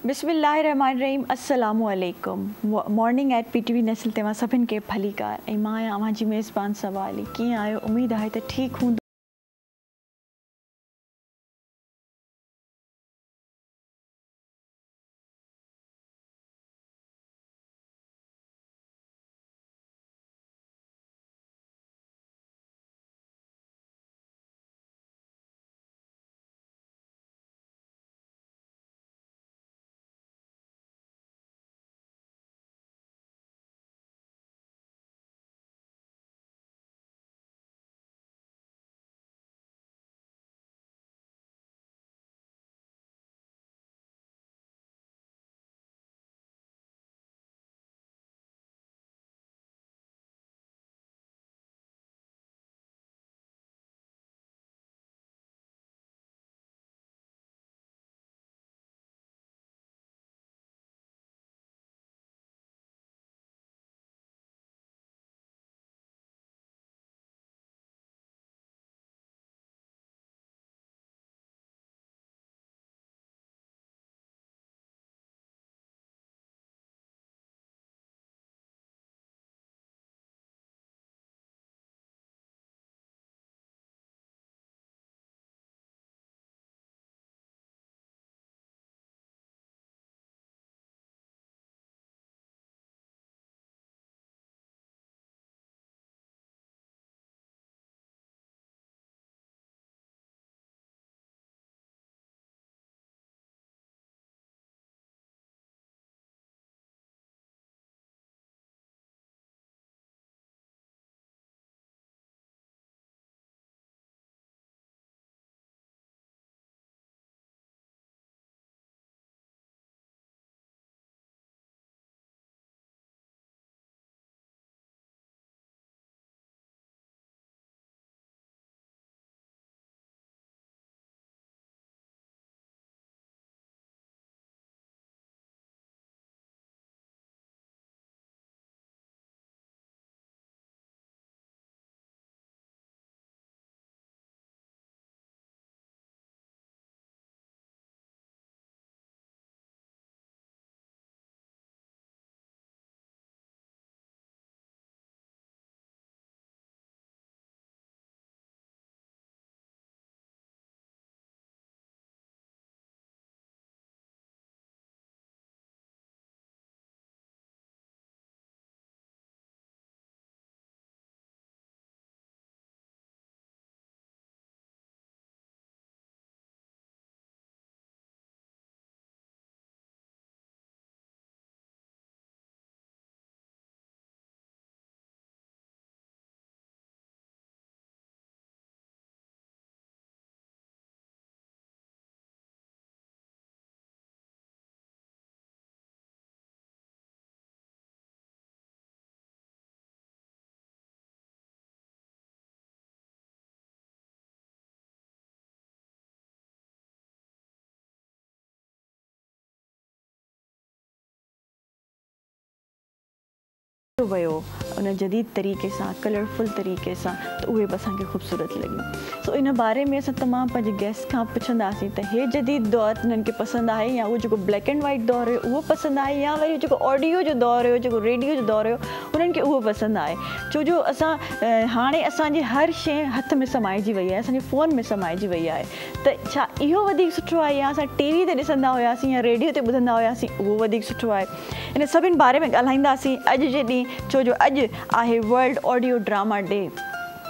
बिस्मिल्लाहिर्रहमानिर्रहीम अस्सलामु अलैकुम। मॉर्निंग एट PTV नेशनल तव्हां सभिनि खे भलीकार ऐं मां आहियां अव्हांजी मेज़बान सवाली। कीअं आहियो? उमेद आहे त ठीकु हूंदो। वियो उन जदीद तरीक़े सां, कलरफुल तरीक़े सां, त उहे बि असांखे ख़ूबसूरत लॻियूं। सो इन बारे में असां तमामु पंहिंजे गेस्ट खां पुछंदासीं त हे जदीद दौर उन्हनि खे पसंदि आहे या उहो जेको ब्लैक एंड वाइट दौर हुयो उहो पसंदि आहे, या वरी जेको ऑडियो जो दौर हुयो, जेको रेडियो जो दौर हुयो, उन्हनि खे उहो पसंदि आहे। छो जो हाणे असांजी हर शइ हथ में समाइजी वई आहे, असांजे फ़ोन में समाइजी वई आहे। त छा इहो वधीक सुठो आहे या असां TV ते ॾिसंदा हुआसीं या रेडियो ते ॿुधंदा हुआसीं उहो वधीक सुठो आहे? इन सभिनि बारे में ॻाल्हाईंदासीं अॼु जे ॾींहुं, छो जो अॼु आहे वर्ल्ड ऑडियो ड्रामा डे,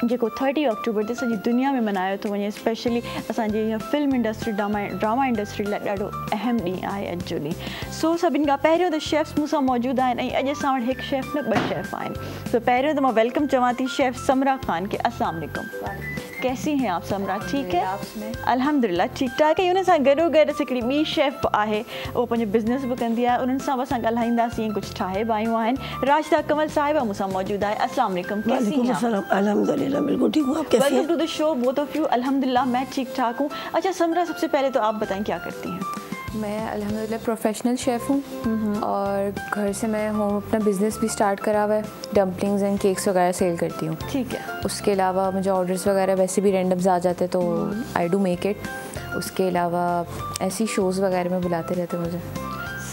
जेको 30 अक्टूबर ते सॼी दुनिया में मल्हायो थो वञे। स्पेशली असांजी हीअ फिल्म इंडस्ट्री, ड्रामा इंडस्ट्री लाइ ॾाढो अहम ॾींहुं आहे अॼु जो ॾींहुं। सो सभिनि खां पहिरियों त शेफ्स मूंसां मौजूदु आहिनि ऐं अॼु असां वटि हिकु शेफ न 2 शेफ आहिनि। सो पहिरियों त मां वेलकम चवां थी शेफ समरा ख़ान खे। अस्सलाम वालेकुम। कैसी हैं आप समरा? ठीक है, अल्हम्दुलिल्लाह ठीक ठाक है। उन सां गॾो गॾु हिकिड़ी ॿी शेफ आहे, उहो पंहिंजो बिज़नेस बि कंदी आहे, उन्हनि सां बि असां ॻाल्हाईंदासीं। कुझु ठाहे बि आयूं आहिनि। राशिदा कमल साहिबा मूंसां मौजूदु आहे। अस्सलाम वालेकुम। कैसी हैं आप? अल्हम्दुलिल्लाह बिल्कुल ठीक हूँ। आप कैसी हैं? Welcome to the show both of you. अल्हम्दुलिल्लाह मैं ठीक ठाक हूँ। अच्छा समरा, सबसे पहले तो आप बताएं क्या करती हैं? मैं अल्हम्दुलिल्लाह प्रोफेशनल शेफ़ हूँ और घर से मैं होम अपना बिज़नेस भी स्टार्ट करा हुआ है। डम्पलिंग्स एंड केक्स वगैरह सेल करती हूँ। ठीक है। उसके अलावा मुझे ऑर्डर्स वगैरह वैसे भी रैंडम्स आ जाते तो आई डू मेक इट। उसके अलावा ऐसी शोज़ वगैरह में बुलाते रहते मुझे।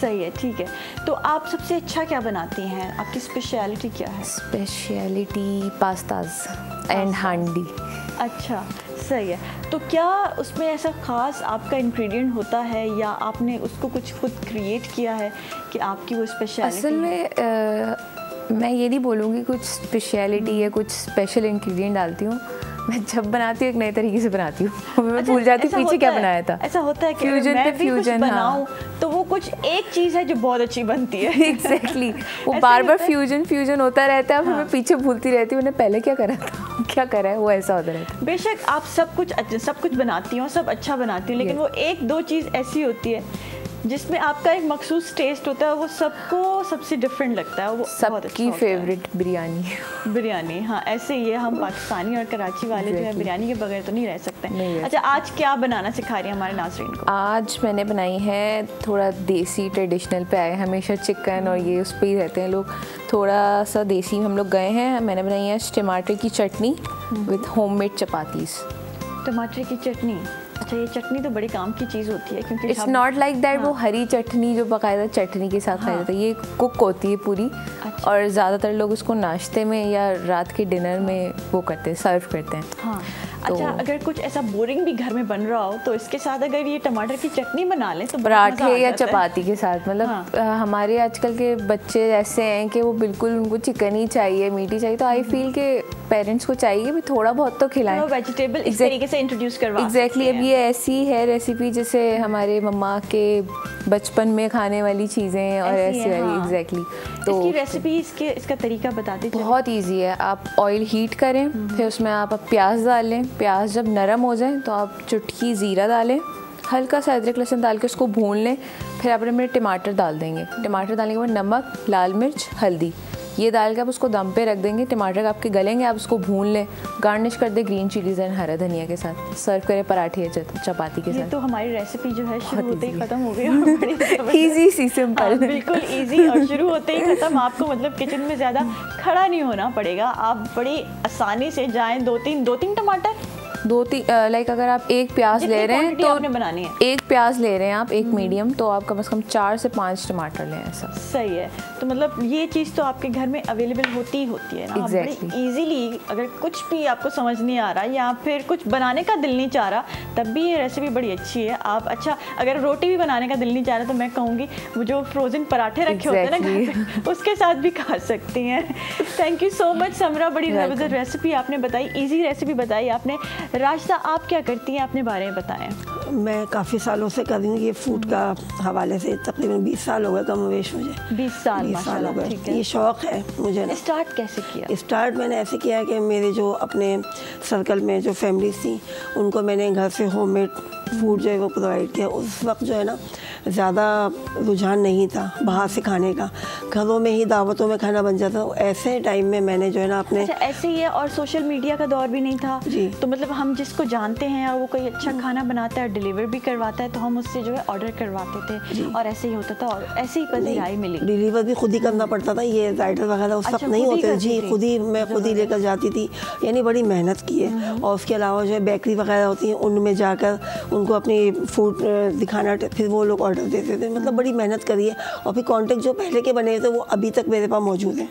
सही है, ठीक है। तो आप सबसे अच्छा क्या बनाती हैं, आपकी स्पेशलिटी क्या है? स्पेशलिटी पास्ताज एंड हांडी। अच्छा, सही है। तो क्या उसमें ऐसा ख़ास आपका इंग्रेडिएंट होता है या आपने उसको कुछ खुद क्रिएट किया है कि आपकी वो स्पेशलिटी? असल में मैं ये नहीं बोलूँगी कुछ स्पेशलिटी या कुछ स्पेशल इंग्रेडिएंट डालती हूँ। मैं जब बनाती हूँ एक नए तरीके से बनाती हूँ। मैं भूल जाती हूँ पीछे क्या बनाया था। ऐसा होता है कि फ्यूजन मैं पे भी फ्यूजन बनाऊँ तो वो कुछ एक चीज़ है जो बहुत अच्छी बनती है। एग्जैक्टली वो बार बार फ्यूजन होता रहता है। फिर मैं पीछे भूलती रहती हूँ मैंने पहले क्या करा था, क्या करा है, वो ऐसा होता रहता है। बेशक आप सब कुछ बनाती हो, सब अच्छा बनाती हो, लेकिन वो एक दो चीज़ ऐसी होती है जिसमें आपका एक मखसूस टेस्ट होता है, वो सबको सबसे डिफरेंट लगता है। वो सबकी फेवरेट बिरयानी। हाँ, ऐसे ही है। हम पाकिस्तानी और कराची वाले जो है बिरयानी के बगैर तो नहीं रह सकते। अच्छा, आज क्या बनाना सिखा रही है हमारे नाज़रीन को? आज मैंने बनाई है थोड़ा देसी ट्रेडिशनल पे आए, हमेशा चिकन और ये उस पर ही रहते हैं लोग, थोड़ा सा देसी हम लोग गए हैं। मैंने बनाई है टमाटर की चटनी विथ होममेड चपातीस। टमाटर की चटनी, अच्छा, ये चटनी तो बड़ी काम की चीज़ होती है क्योंकि इट्स नॉट लाइक दैट वो हरी चटनी जो बाकायदा चटनी के साथ खाई जाती है, ये कुक होती है पूरी। अच्छा। और ज़्यादातर लोग उसको नाश्ते में या रात के डिनर में वो करते हैं, सर्व करते हैं। हाँ। तो अच्छा, अगर कुछ ऐसा बोरिंग भी घर में बन रहा हो तो इसके साथ अगर ये टमाटर की चटनी बना लें तो पराठे या चपाती के साथ, मतलब हाँ। हमारे आजकल के बच्चे ऐसे हैं कि वो बिल्कुल उनको चिकन ही चाहिए, मीट ही चाहिए, तो आई फील के पेरेंट्स को चाहिए भी थोड़ा बहुत तो खिलाएं, वेजिटेबल इस तरीके से इंट्रोड्यूस करवा। एग्जैक्टली। अब ये ऐसी है रेसिपी जैसे हमारे मम्मा के बचपन में खाने वाली चीज़ें और ऐसी वाली। एग्जैक्टली। तो इसकी रेसिपी, इसका तरीका बता दीजिए। बहुत ईजी है। आप ऑयल हीट करें, फिर उसमें आप प्याज डाल लें। प्याज जब नरम हो जाए तो आप चुटकी ज़ीरा डालें, हल्का सा अदरक लहसुन डाल के उसको भून लें। फिर आप अपने टमाटर डाल देंगे। टमाटर डालने के बाद नमक, लाल मिर्च, हल्दी, ये डाल के आप उसको दम पे रख देंगे। टमाटर आपके गलेंगे, आप उसको भून लें। गार्निश कर दे ग्रीन चिलीज एंड हरा धनिया के साथ। सर्व करें पराठे या चपाती के साथ। तो हमारी रेसिपी जो है शुरू होते ही ख़त्म हो गई। ईजी सी सिंपल, बिल्कुल ईजी, और शुरू होते ही ख़त्म। आपको मतलब किचन में ज़्यादा खड़ा नहीं होना पड़ेगा, आप बड़ी आसानी से जाएँ। दो तीन टमाटर, लाइक अगर आप एक प्याज ले रहे हैं तो आपने बनानी है, एक प्याज ले रहे हैं आप, एक मीडियम, तो आप कम से कम 4 से 5 टमाटर लें। ऐसा सही है। तो मतलब ये चीज़ तो आपके घर में अवेलेबल होती ही होती है ना। Exactly. बड़ी इजीली, अगर कुछ भी आपको समझ नहीं आ रहा या फिर कुछ बनाने का दिल नहीं चाह रहा, तब भी ये रेसिपी बड़ी अच्छी है। आप अच्छा, अगर रोटी भी बनाने का दिल नहीं चाह रहा तो मैं कहूँगी वो जो फ्रोजन पराठे रखे होते हैं ना घर पे, उसके साथ भी खा सकती हैं। थैंक यू सो मच समरा, बड़ी ज़बरदस्त रेसिपी आपने बताई, ईजी रेसिपी बताई आपने। राशिदा, आप क्या करती हैं, अपने बारे में बताएं। मैं काफ़ी सालों से कर रही हूँ ये फूड का हवाले से, तकरीबन 20 साल हो गए कमोवेश मुझे। 20 साल हो गए। ये शौक़ है मुझे ना। स्टार्ट कैसे किया? स्टार्ट मैंने ऐसे किया कि मेरे जो अपने सर्कल में जो फैमिलीज थी उनको मैंने घर से होममेड फूड जो है वो प्रोवाइड किया। उस वक्त जो है ना ज़्यादा रुझान नहीं था बाहर से खाने का, घरों में ही दावतों में खाना बन जाता। ऐसे टाइम में मैंने जो है ना अपने ऐसे ही है, और सोशल मीडिया का दौर भी नहीं था जी। तो मतलब हम जिसको जानते हैं और वो कोई अच्छा खाना बनाता है, डिलीवर भी करवाता है, तो हम उससे जो है ऑर्डर करवाते थे और ऐसे ही होता था। और ऐसे ही पजीराई मिली। डिलीवर भी खुद ही करना पड़ता था, ये राइडर वगैरह उस वक्त नहीं होते जी, मैं खुद ही लेकर जाती थी। यानी बड़ी मेहनत की है। और उसके अलावा जो है बेकरी वगैरह होती हैं उनमें जाकर उनको अपनी फूड दिखाना, फिर वो लोग ऑर्डर देते थे। मतलब बड़ी मेहनत करी है। और फिर कॉन्टेक्ट जो पहले के बने थे वो अभी तक मेरे पास मौजूद हैं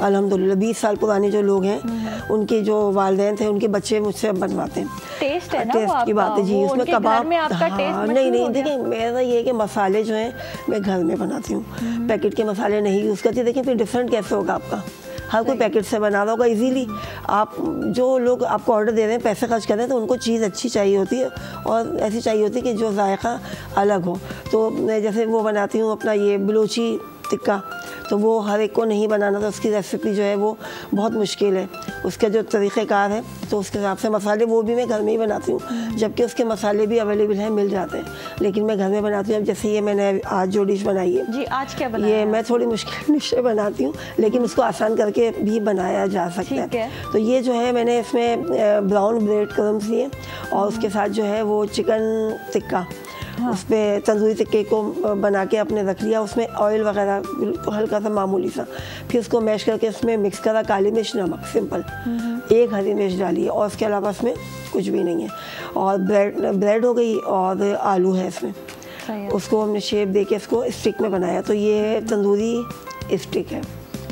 अल्हम्दुलिल्लाह। 20 साल पुराने जो लोग हैं उनके जो वालिदैन थे उनके बच्चे मुझसे बनवाते हैं। टेस्ट है ना, टेस्ट की बात है जी। उसमें कबाब, हाँ, नहीं देखिए मेरा ये है कि मसाले जो हैं मैं घर में बनाती हूँ, पैकेट के मसाले नहीं यूज़ करती। देखिए फिर डिफरेंट कैसे होगा आपका, हर कोई पैकेट से बना रहा होगा इजीली। आप जो लोग आपको ऑर्डर दे रहे हैं, पैसे खर्च कर रहे हैं, तो उनको चीज़ अच्छी चाहिए होती है और ऐसी चाहिए होती है कि जो जायका अलग हो। तो मैं जैसे वो बनाती हूँ अपना ये बलूची टिक्का, तो वो हर एक को नहीं बनाना, तो उसकी रेसिपी जो है वो बहुत मुश्किल है। उसका जो तरीक़ेकार है तो उसके हिसाब से मसाले वो भी मैं घर में ही बनाती हूँ, जबकि उसके मसाले भी अवेलेबल हैं, मिल जाते हैं, लेकिन मैं घर में बनाती हूँ। अब जैसे ये मैंने आज जो डिश बनाई है जी, आज क्या बनाया? ये मैं थोड़ी मुश्किल डिशें बनाती हूँ, लेकिन उसको आसान करके भी बनाया जा सकता है। तो ये जो है मैंने इसमें ब्राउन ब्रेड क्रम्स लिए और उसके साथ जो है वो चिकन टिक्का, हाँ। उस पर तंदूरी टिक्के को बना के आपने रख लिया, उसमें ऑयल वगैरह हल्का सा मामूली सा, फिर उसको मैश करके उसमें मिक्स करा, काली मिर्च, नमक, सिंपल, एक हरी मिर्च डाली और उसके अलावा उसमें कुछ भी नहीं है। और ब्रेड हो गई और आलू है इसमें। उसको हमने शेप दे के इसको स्टिक में बनाया। तो ये तंदूरी स्टिक है,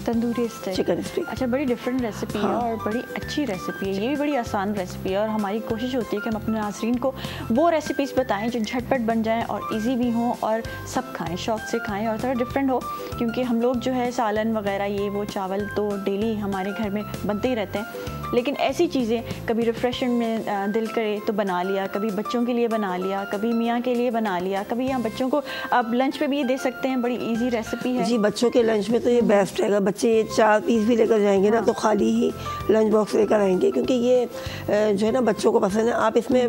तंदूरी स्टिक, चिकन स्टिक। अच्छा, बड़ी डिफरेंट रेसिपी है और बड़ी अच्छी रेसिपी है। ये भी बड़ी आसान रेसिपी है और हमारी कोशिश होती है कि हम अपने नाज़रीन को वो रेसिपीज़ बताएं जो झटपट बन जाएं और इजी भी हों और सब खाएं, शौक़ से खाएं और थोड़ा डिफरेंट हो, क्योंकि हम लोग जो है सालन वगैरह ये वो चावल तो डेली हमारे घर में बनते ही रहते हैं, लेकिन ऐसी चीज़ें कभी रिफ्रेशमेंट में दिल करे तो बना लिया, कभी बच्चों के लिए बना लिया, कभी मियाँ के लिए बना लिया, कभी यहाँ बच्चों को आप लंच पे भी ये दे सकते हैं। बड़ी इजी रेसिपी है जी, बच्चों के लंच में तो ये बेस्ट रहेगा। बच्चे 4 पीस भी लेकर जाएंगे ना तो खाली ही लंच बॉक्स लेकर आएंगे, क्योंकि ये जो है ना बच्चों को पसंद है। आप इसमें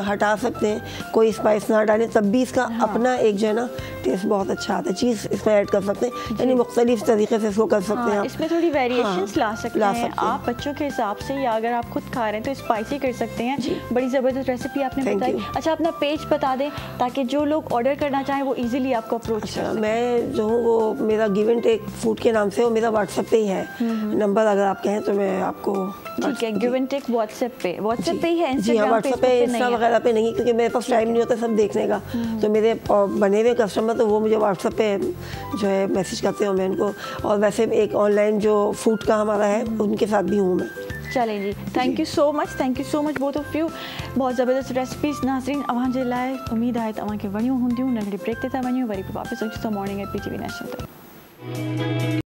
हटा सकते हैं, कोई स्पाइस ना डालें, तब भी इसका अपना एक जो है ना टेस्ट बहुत अच्छा आता है। चीज़ इसमें ऐड कर सकते हैं, यानी मुख्तलिफ तरीके से इसको कर सकते हैं। इसमें थोड़ी वेरिएशंस ला सकते हैं आप बच्चों के हिसाब से, या अगर आप खुद खा रहे हैं तो स्पाइसी कर सकते हैं। बड़ी ज़बरदस्त रेसिपी आपने बताई। अच्छा, अपना पेज बता दें ताकि जो लोग ऑर्डर करना चाहें वो इजीली आपको अप्रोच कर सकें। मैं जो हूँ वो मेरा गिव एंड टेक फूड के नाम से, वो मेरा व्हाट्सएप पे ही है नंबर, अगर आप कहें तो मैं आपको। ठीक है, गिव एंड टेक व्हाट्सएप पे ही है, जी हाँ, व्हाट्सएप पे, इंस्टा वगैरह पे नहीं, क्योंकि मेरे पास टाइम नहीं होता सब देखने का। तो मेरे बने हुए कस्टमर तो वो मुझे व्हाट्सएप पे जो है मैसेज करते हैं, मैं उनको। और वैसे एक ऑनलाइन जो फूड का हमारा है उनके साथ भी हूँ मैं। चलें जी, thank you so much both of you. बहुत ज़बरदस्त रेसिपीज़ नाज़रीन अवां जे लाइ उम्मीद आहे तव्हां खे वणियूं हूंदियूं। नंढड़ी ब्रेक ते था वञूं, वरी वापसि अचूं था मॉर्निंग एट PTV नेशनल ते।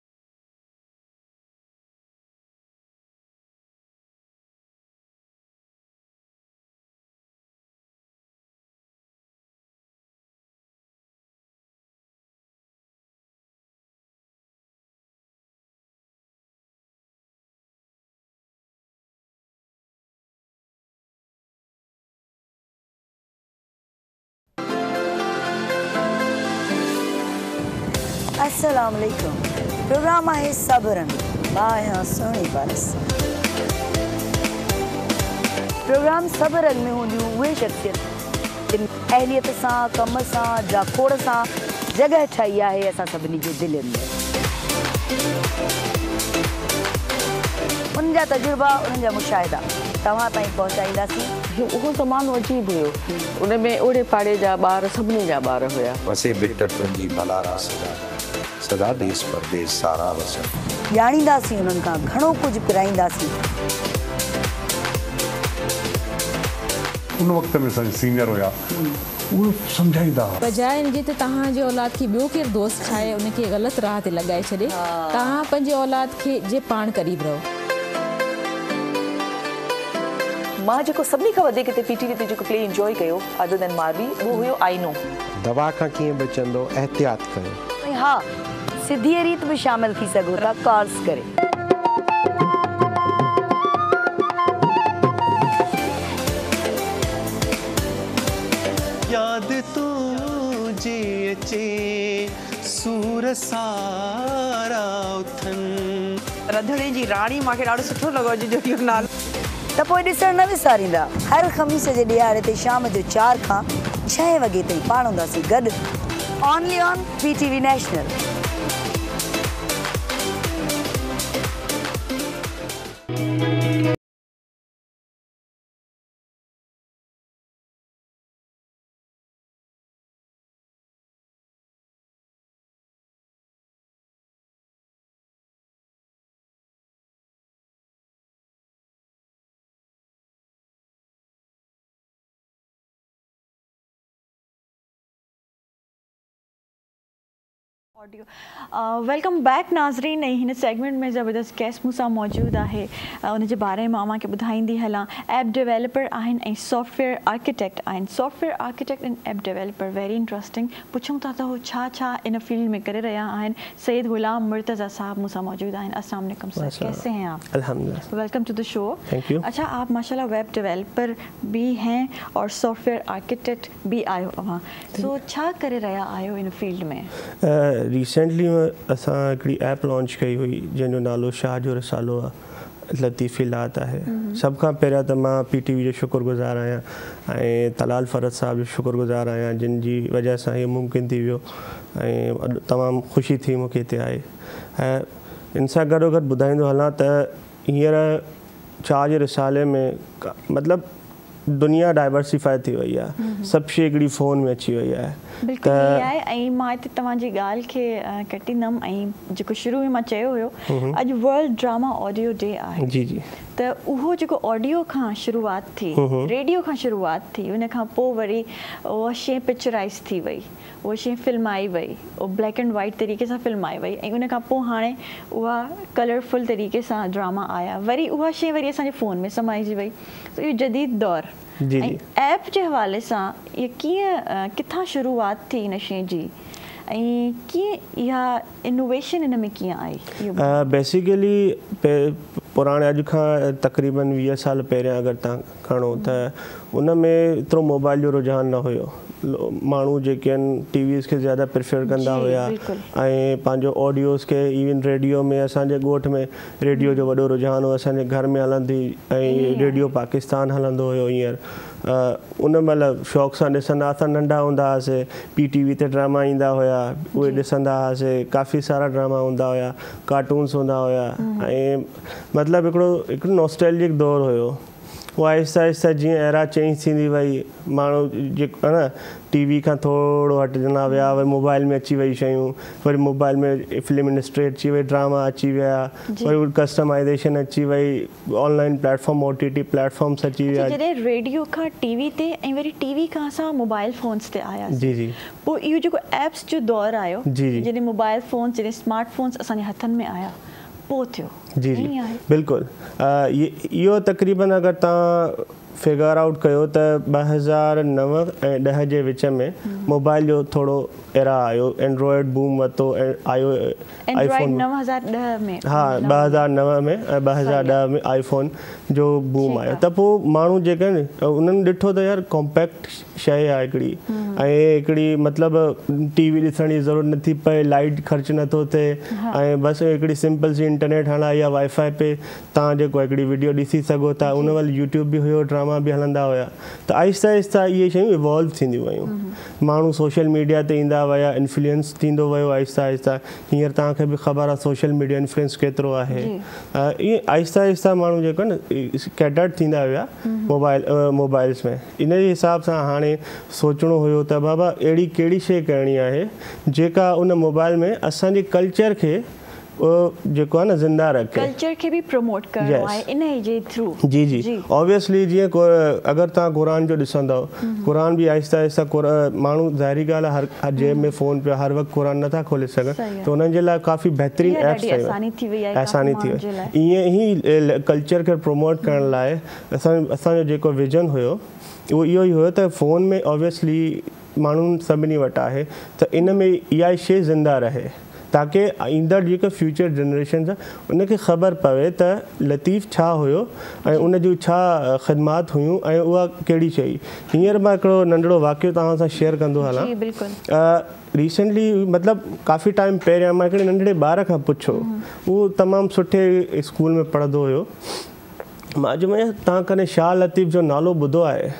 अस्सलाम वालेकुम। प्रोग्राम है सबरन मां सोनी पारस। प्रोग्राम सबरन में हूंदियूं उहे शख्सियत जिन अहलियत सां, कम सां, जाखोड़ सां जगह ठाही आहे असां सभिनी जे दिलनि में। उन्हनि जा तजुर्बा, उन्हनि जा मुशाहिदा तव्हां ताईं पहुचाईंदासीं। उहो ज़मानो अजीब हुयो, उन में ओड़े पाड़े जा ॿार सभिनी जा ॿार हुया। वसे बेटर तुंहिंजी भलारा सदा देश परदेश सारा वसन। ॼाणींदासीं उन्हनि खां घणो कुझु पिराईंदासीं। उन वक़्त में असांजा सीनियर हुया, उहे सम्झाईंदा बजाए इनजे त तव्हां जे औलाद खे ॿियो केरु दोस्त ठाहे उनखे ग़लति राह ते लॻाए छॾे, तव्हां पंहिंजे औलाद खे जे पाण क़रीब रहो। मां जेको सभिनी खां वधीक हिते PTV ते जेको प्ले इंजॉय कयो अदर देन मारवी, उहो हुयो आईनो। दवा खां कीअं बचंदो, एहतियात कयो। ऐं हा, सिधी रीत में शामिल थी सघो था कॉल्स करे। याद तुझे अचे सूर सारा उथन। रंधिणे जी राणी मूंखे ॾाढो सुठो लॻो जो इहो नालो। त पोइ ॾिसण न विसारींदा। हर ख़मीस जे ॾियारे ते शाम जो 4 खां 6 वॻे ताईं पाण हूंदासीं गॾु, only on PTV national. Welcome back नाज़रीन। हिन सेगमेंट में ज़बरदस्त गेस्ट मूंसां मौजूद है, उनके बारे में अवां खे ॿुधाईंदी हलां। ऐप डेवलपर आहिनि ऐं सॉफ्टवेयर आर्किटेक्ट आहिनि। Software architect and app developer, very interesting. पुछूं था त हो छा इन फील्ड में करे रहा आहिनि। सैयद गुलाम मुर्तज़ा साहब मूंसां मौजूद आहिनि। अस्सलाम वालेकुम सर, कैसे हैं आप? अल्हम्दुलिल्लाह, welcome to the show. Thank you. अच्छा, आप माशाल्लाह वेब डेवलपर भी हैं और सॉफ्टवेयर आर्किटेक्ट भी आयो अवां, सो छा करे रहा आयो इन फील्ड में? रिसेंटली असां हिकिड़ी ऐप लॉन्च कई हुई जंहिंजो नालो शाह जो रसालो आहे, लतीफ़िलात आहे। सभ खां पहिरियां त मां PTV जो शुक्रगुज़ार आहियां ऐं तलाल फ़रद साहब जो शुक्रगुज़ार आहियां, जिन जी वजह सां इहो मुमकिन थी वियो ऐं तमामु ख़ुशी थी मूंखे हिते आहे। ऐं इन सां गॾोगॾु ॿुधाईंदो हलां त हींअर शाह जे रिसाले में मतिलबु दुनिया डाइवर्सिफाई थी वई आहे, सभु शइ हिकिड़ी फ़ोन में अची वई आहे। बिल्कुलु इहा आहे। ऐं मां हिते तव्हांजी ॻाल्हि खे कटींदमि ऐं जेको शुरू में मां चयो हुयो अॼु वर्ल्ड ड्रामा ऑडियो डे आहे। जी जी। त उहो जेको ऑडियो खां शुरूआत थी, रेडियो खां शुरूआत थी, उन खां पोइ वरी उहा शइ पिक्चराइज़ थी वई, उहा शइ फिल्माई वई, उहो ब्लैक एंड वाइट तरीक़े सां फिल्माई वई, ऐं उन खां पोइ हाणे उहा कलरफुल तरीक़े सां ड्रामा आया, वरी उहा शइ वरी असांजे फ़ोन में समाइजी वई। त इहो जदीद दौरु ऐं ऐप जे हवाले सां इहा कीअं किथां शुरूआत थी इन शइ जी ऐं कीअं इहा इनोवेशन इन में कीअं आई? बेसिकली पुराणे अॼु खां तक़रीबन 20 साल पहिरियां अगरि तव्हां खणो त उन में एतिरो मोबाइल जो रुझान न हुयो। माण्हू जेके आहिनि टीवीज़ खे ज़्यादा प्रिफर कंदा हुया ऐं पंहिंजो ऑडियोज़ खे इवन रेडियो में असांजे ॻोठ में रेडियो जो वॾो रुझान हो, असांजे घर में हलंदी ऐं रेडियो पाकिस्तान हलंदो हुयो हींअर। उन महिल शौक़ सां ॾिसंदा, असां नंढा हूंदा हुआसीं, PTV ते ड्रामा ईंदा हुया, उहे ॾिसंदा हुआसीं, काफ़ी सारा ड्रामा हूंदा हुया, कार्टून्स हूंदा हुया ऐं मतिलबु हिकिड़ो नॉस्टैल्जिक दौरु हुयो। उहा आहिस्ता आहिस्ता जीअं एरा चेंज थींदी वई, माण्हू जेको आहे न TV खां थोरो हटिजंदा विया, वरी मोबाइल में अची वई शयूं, वरी मोबाइल में फिल्म इंडस्ट्री अची वई, ड्रामा अची विया, वरी कस्टमाइज़ेशन अची वई, ऑनलाइन प्लेटफॉर्म OTT प्लेटफॉर्म्स अची विया। जॾहिं रेडियो खां TV ते ऐं वरी TV खां असां मोबाइल फ़ोन्स ते आयासीं, जी जी, पोइ इहो जेको एप्स जो दौरु आयो, जॾहिं मोबाइल फ़ोन्स, जॾहिं स्मार्ट फ़ोन्स असांजे हथनि में आया, पोइ थियो। जी जी बिल्कुलु। इहो तक़रीबन अगरि तव्हां फिगर आउट कयो त 2009 ऐं 10 जे विच में मोबाइल जो थोरो एरा आयो, एंड्रॉइड बूम वरितो ऐं आयो आईफोन 2010 में, हा 2009 में ऐं 2010 में आईफोन जो बूम आयो। त पोइ माण्हू जेके आहिनि उन्हनि ॾिठो त यार कॉम्पैक्ट शइ आहे हिकिड़ी, ऐं हिकिड़ी मतिलबु TV ॾिसण जी ज़रूरत नथी पए, लाइट ख़र्चु नथो थिए, ऐं बसि हिकिड़ी सिंपल सी इंटरनेट हणाई या वाईफाई पे तव्हां जेको हिकिड़ी वीडियो ॾिसी सघो था। उन महिल यूट्यूब बि हुयो, ड्रामा बि हलंदा हुया। त आहिस्ता आहिस्ता इहे शयूं इवॉल्व थींदियूं वयूं, माण्हू सोशल मीडिया ते ईंदा विया, इन्फ्लुएंस थींदो वियो आहिस्ता आहिस्ता। हींअर तव्हांखे बि ख़बर आहे सोशल मीडिया इन्फ्लुएंस केतिरो आहे। ईअं आहिस्ता आहिस्ता माण्हू जेको न स्कैटर्ड थींदा विया मोबाइल्स में। इन जे हिसाब सां हाणे सोचणो हुयो त बाबा अहिड़ी कहिड़ी शइ करणी आहे जेका उन मोबाइल में असांजे कल्चर खे जेको आहे न ज़िंदा रखे, कल्चर खे बि प्रमोट करणो आहे इन जे थ्रू। जी जी ऑब्वियसली जीअं अगरि तव्हां क़ुरान जो ॾिसंदव, क़ुरान बि आहिस्ता आहिस्ता माण्हू ज़ाहिरी ॻाल्हि आहे हर जेब में फ़ोन पियो, हर वक़्तु क़ुरान नथा खोले सघनि, त उन्हनि जे लाइ काफ़ी बहितरीनु एप्स आसानी थी वई। ईअं ई कल्चर खे प्रमोट करण लाइ असांजो जेको विजन हुयो उहो इहो ई हुयो त फ़ोन में ऑब्वियसली माण्हुनि सभिनी वटि आहे, त इन में इहा शइ ज़िंदा रहे ताकी ईंदड़ जेके फ्यूचर जनरेशन आहे उनखे ख़बर पवे त लतीफ़ छा हुयो ऐं उन जूं छा ख़िदमात हुयूं ऐं उहा कहिड़ी शइ। हींअर मां हिकिड़ो नंढिड़ो वाक़ियो तव्हां सां शेयर कंदो हलां। रिसेंटली मतिलबु काफ़ी टाइम पहिरियां मां हिकिड़े नंढड़े ॿार खां पुछो, उहो तमामु सुठे स्कूल में पढ़ंदो हुयो। मां चयो तव्हां कॾहिं शाह लतीफ़ जो नालो ॿुधो आहे?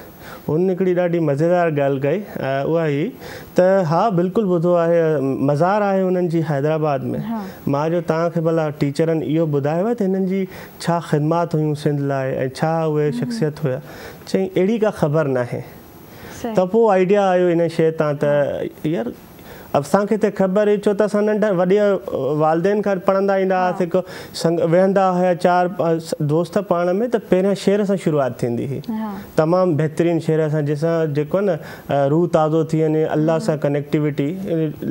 हुन हिकिड़ी ॾाढी मज़ेदार ॻाल्हि कई, उहा ई त हा बिल्कुलु ॿुधो आहे, मज़ार आहे हुननि जी हैदराबाद में। मां जो तव्हांखे भला टीचरनि इहो ॿुधायो त हिननि जी छा ख़िदमात हुयूं सिंध लाइ ऐं छा उहे शख़्सियत हुया? चई अहिड़ी का ख़बर न आहे। त पोइ आइडिया आयो इन शइ तां त यार असांखे त ख़बर हुई, छो त असां नंढा वॾे वालदेन खां पढ़ंदा ईंदा हुआसीं, हिकु संग वेहंदा हुया 4 दोस्त पाण में, त पहिरियां शेर सां शुरूआत थींदी हुई, तमामु बहितरीनु शेर सां, जंहिंसां जेको आहे न रूह ताज़ो थी वञे, अलाह सां कनेक्टिविटी।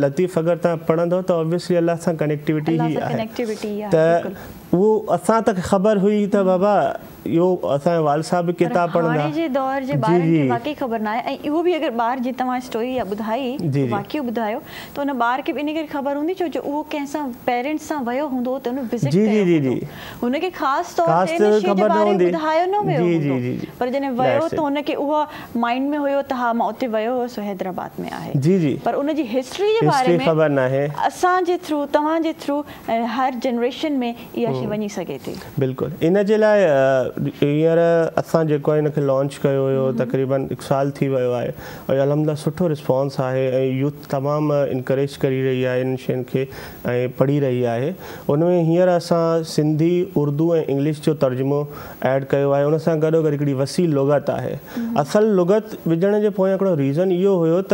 लतीफ़ अगरि तव्हां पढ़ंदव त ऑब्वियसली अलाह सां कनेक्टिविटी ई आहे। त उहो असां त ख़बर हुई त बाबा इहो असांजे वाल साहब बि किताब पढ़ंदा, हाणे जे दौर जे ॿारनि खे वाक़ई ख़बर न आहे। ऐं इहो बि अगरि ॿार जीअं तव्हां स्टोरी ॿुधाई, वाक़ियो ॿुधायो, त उन ॿार खे बि इन करे ख़बर हूंदी, छो जो उहो कंहिंसां पेरेंट्स सां वियो हूंदो त उन विज़िट कयो, हुनखे ख़ासि तौर ते इन शइ जे बारे में ॿुधायो न वियो हूंदो, पर जॾहिं वियो त हुनखे उहा माइंड में हुयो त हा मां उते वियो हुउसि, हैदराबाद में आहे, पर उनजी हिस्ट्री जे बारे में ख़बर न आहे। असांजे थ्रू, तव्हांजे थ्रू हर जनरेशन में इहा शइ वञी सघे थी। बिल्कुलु इन जे लाइ हींअर असां जेको आहे हिनखे लॉन्च कयो हुयो, तक़रीबन 1 साल थी वियो आहे, ऐं अलहमदिल्ला सुठो रिस्पॉन्स आहे ऐं यूथ तमामु इनकरेज करी रही आहे इन शयुनि खे ऐं पढ़ी रही आहे। उनमें हींअर असां सिंधी, उर्दू ऐं इंग्लिश जो तर्जुमो ऐड कयो आहे। उन सां गॾोगॾु हिकिड़ी वसी लुग़त आहे। असल लुग़त विझण जे पोयां हिकिड़ो रीज़न इहो हुयो त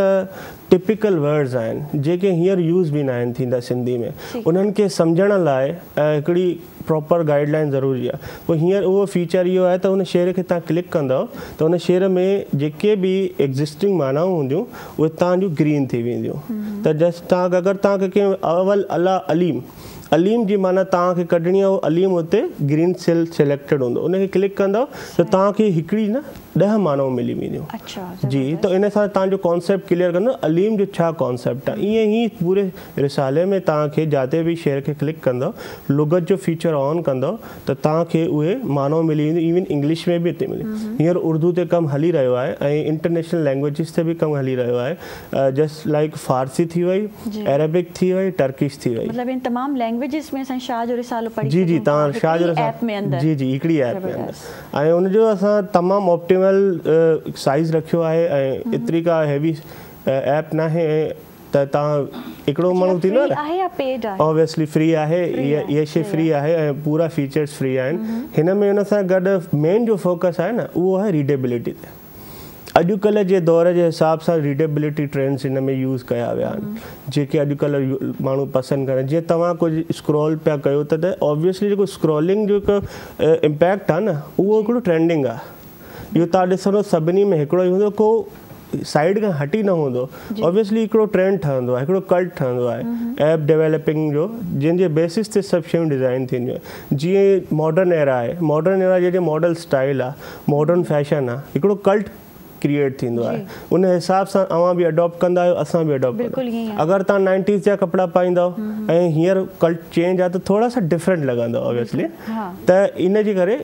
टिपिकल वर्ड्स आहिनि जेके हींअर यूज़ बि न आहिनि थींदा सिंधी में, उन्हनि खे सम्झण लाइ हिकिड़ी प्रॉपर गाइडलाइन ज़रूरी आहे। पोइ हींअर उहो फीचर इहो आहे त उन शेर खे तव्हां क्लिक कंदव त उन शेर में जेके बि एग्ज़िस्टिंग मानाऊं हूंदियूं उहे तव्हांजूं ग्रीन थी वेंदियूं। त जस्ट तव्हां अगरि तव्हांखे कंहिं अवल अला अलीम जी माना तव्हांखे कढणी आहे, उहो अलीम हुते ग्रीन सेल सिलेक्टेड हूंदो, उनखे क्लिक कंदव त तव्हांखे हिकिड़ी न 10 मानाऊं मिली वेंदियूं। जी, त इन सां तव्हांजो कॉन्सेप्ट क्लियर कंदो अलीम जो छा कॉन्सेप्ट आहे। ईअं ई पूरे रिसाले में तव्हांखे जिते बि शेर खे क्लिक कंदव, लुगत जो फीचर ऑन कंदव त तव्हांखे उहे मानाऊं मिली वेंदियूं। इवन इंग्लिश में बि हिते मिली, हींअर उर्दू ते कमु हली रहियो आहे ऐं इंटरनेशनल लैंग्वेजिस ते बि कमु हली रहियो आहे। जस्ट लाइक फारसी थी वई, अरेबिक थी वई, टर्किश थी वई, मतलब इन तमाम लैंग्वेजिस में असां शाह जो रिसालो पढ़ी जी जी तव्हां शाह जो ऐप में अंदर जी जी हिकिड़ी ऐप में अंदर ऐं उनजो असां तमामु ऑप्टिमल साइज़ रखियो आहे ऐं एतिरी का हैवी ऐप न आहे त तव्हां हिकिड़ो माण्हू थींदो न ऑब्वियसली फ्री आहे, इहा शइ फ्री आहे ऐं पूरा फीचर्स फ्री आहिनि। हिन में हुन सां गॾु मेन जो फोकस आहे न उहो आहे रीडेबिलिटी ते। अॼुकल्ह जे दौर जे हिसाब सां रीडेबिलिटी ट्रेंड्स हिन में यूज़ कया विया आहिनि जेके अॼुकल्ह माण्हू पसंदि कनि। जीअं तव्हां कुझु स्क्रॉल पिया कयो त ऑब्वियसली जेको स्क्रॉलिंग जो हिकु इम्पैक्ट आहे न उहो हिकिड़ो ट्रेंडिंग आहे। इहो तव्हां ॾिसंदो सभिनी में हिकिड़ो ई हूंदो, को साइड खां हटी न हूंदो। ऑब्वियसली हिकिड़ो ट्रेंड ठहंदो आहे, हिकिड़ो कल्ट ठहंदो आहे ऐप डेवलपिंग जो, जंहिंजे बेसिस ते सभु शयूं डिज़ाइन थींदियूं आहिनि। जीअं मॉडर्न एरा आहे, मॉडर्न एरा जे मॉडल स्टाइल आहे, मॉडर्न फैशन आहे, हिकिड़ो कल्ट क्रिएट थींदो आहे। उन हिसाब सां अवां बि अडॉप्ट कंदा आहियो, असां बि अडॉप्ट कंदा। अगरि तव्हां 90s जा कपिड़ा पाईंदव ऐं हींअर कल्ट चेंज आहे त थोरा सा डिफरेंट लॻंदो ऑब्वियसली, त इन जे करे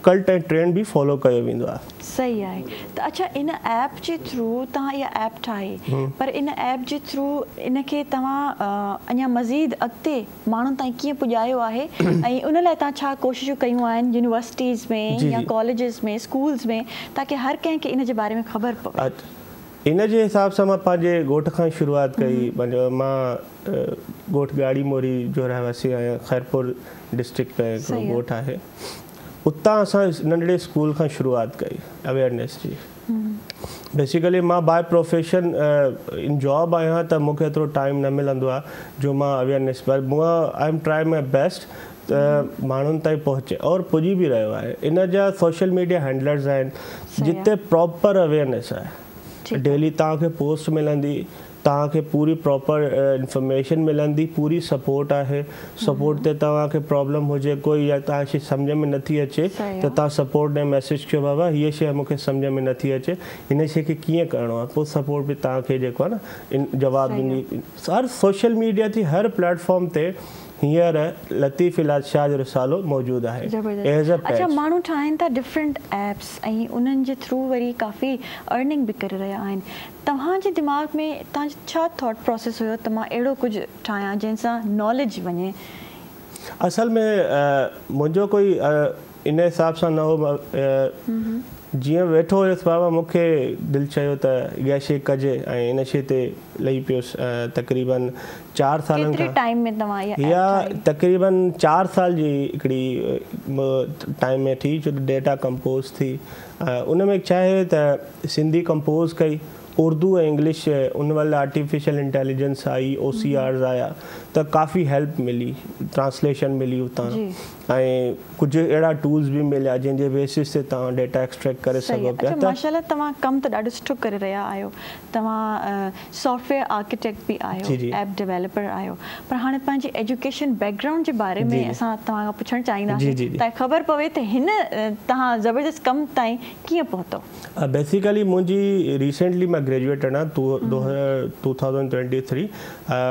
कल्ट ऐं ट्रेंड बि फॉलो कयो वेंदो आहे। सही आहे। त अच्छा इन ऐप जे थ्रू तव्हां इहा ऐप ठाही, पर इन ऐप जे थ्रू इनखे तव्हां अञा मज़ीद अॻिते माण्हुनि ताईं कीअं पुॼायो आहे ऐं उन लाइ तव्हां छा कोशिशूं कयूं आहिनि यूनिवर्सिटीज़ में या कॉलेजिस में, स्कूल्स में, ताकी हर कंहिंखे इन जे बारे में ख़बर पवे? इन जे हिसाब सां मां पंहिंजे ॻोठ खां शुरूआत कई। मां ॻोठ गाड़ी मोरी जो रहवासी आहियां, खैरपुर डिस्ट्रिक्ट में हिकिड़ो ॻोठ आहे। उतां असां नंढड़े स्कूल खां शुरूआत कई अवेयरनेस जी। बेसिकली मां बाय प्रोफेशन इन जॉब आहियां त मूंखे एतिरो टाइम न मिलंदो आहे जो मां अवेयरनेस, पर I am try my best त माण्हुनि ताईं पहुचे और पुॼी बि रहियो आहे। इन जा सोशल मीडिया हैंडलर्स आहिनि जिते प्रॉपर अवेयरनेस आहे। डेली तव्हांखे पोस्ट मिलंदी, तव्हांखे पूरी प्रॉपर इंफॉर्मेशन मिलंदी, पूरी सपोर्ट आहे। सपोर्ट ते तव्हांखे प्रॉब्लम हुजे कोई या तव्हांखे सम्झ में नथी अचे त तव्हां सपोर्ट ॾे मैसेज कयो, बाबा हीअ शइ मूंखे सम्झ में नथी अचे, हिन शइ खे कीअं करिणो आहे। पोइ सपोर्ट बि तव्हांखे जेको आहे न जवाबु ॾींदी। हर सोशल मीडिया थी हर प्लेटफॉर्म ते हींअर लतीफ़ इलाज शाह जो रिसालो मौजूदु आहे। अच्छा, माण्हू ठाहिनि था डिफरेंट ऐप्स ऐं उन्हनि जे थ्रू वरी काफ़ी अर्निंग बि करे रहिया आहिनि। तव्हांजे दिमाग़ में तव्हांजो छा थॉट प्रोसेस हुयो त मां अहिड़ो कुझु ठाहियां जंहिंसां नॉलेज वञे? असल में मुंहिंजो कोई इन हिसाब सां न हो। जीअं वेठो हुयुसि बाबा मूंखे दिलि चयो त इहा शइ कजे ऐं इन शइ ते लही पियुसि। तक़रीबन 4 सालनि खां टाइम में तव्हां इहा तक़रीबन 4 साल जी हिकिड़ी टाइम में थी जो डेटा कंपोज़ थी। उन में छा आहे त सिंधी कंपोज़ कई, उर्दू ऐं इंग्लिश उन महिल आर्टिफिशियल इंटेलिजेंस आई, OCRs आया त काफ़ी हेल्प मिली, ट्रांसलेशन मिली उतां ऐं कुझु अहिड़ा टूल्स बि मिलिया जंहिंजे बेसिस ते तव्हां डेटा एक्सट्रैक्ट करे सघो पिया। माशाल्लाह तव्हां कमु त ॾाढो सुठो करे रहिया आहियो। तव्हां सॉफ्टवेयर आर्किटेक्ट बि आहियो, ऐप डेवलपर आहियो, पर हाणे पंहिंजी एजुकेशन बैकग्राउंड जे बारे में असां तव्हां खां पुछणु चाहींदासीं तव्हांखे ख़बर पवे त हिन तव्हां ज़बरदस्त कमु ताईं कीअं पहुतो? बेसिकली मुंहिंजी रिसेंटली मां ग्रेजुएट आहियां 2023।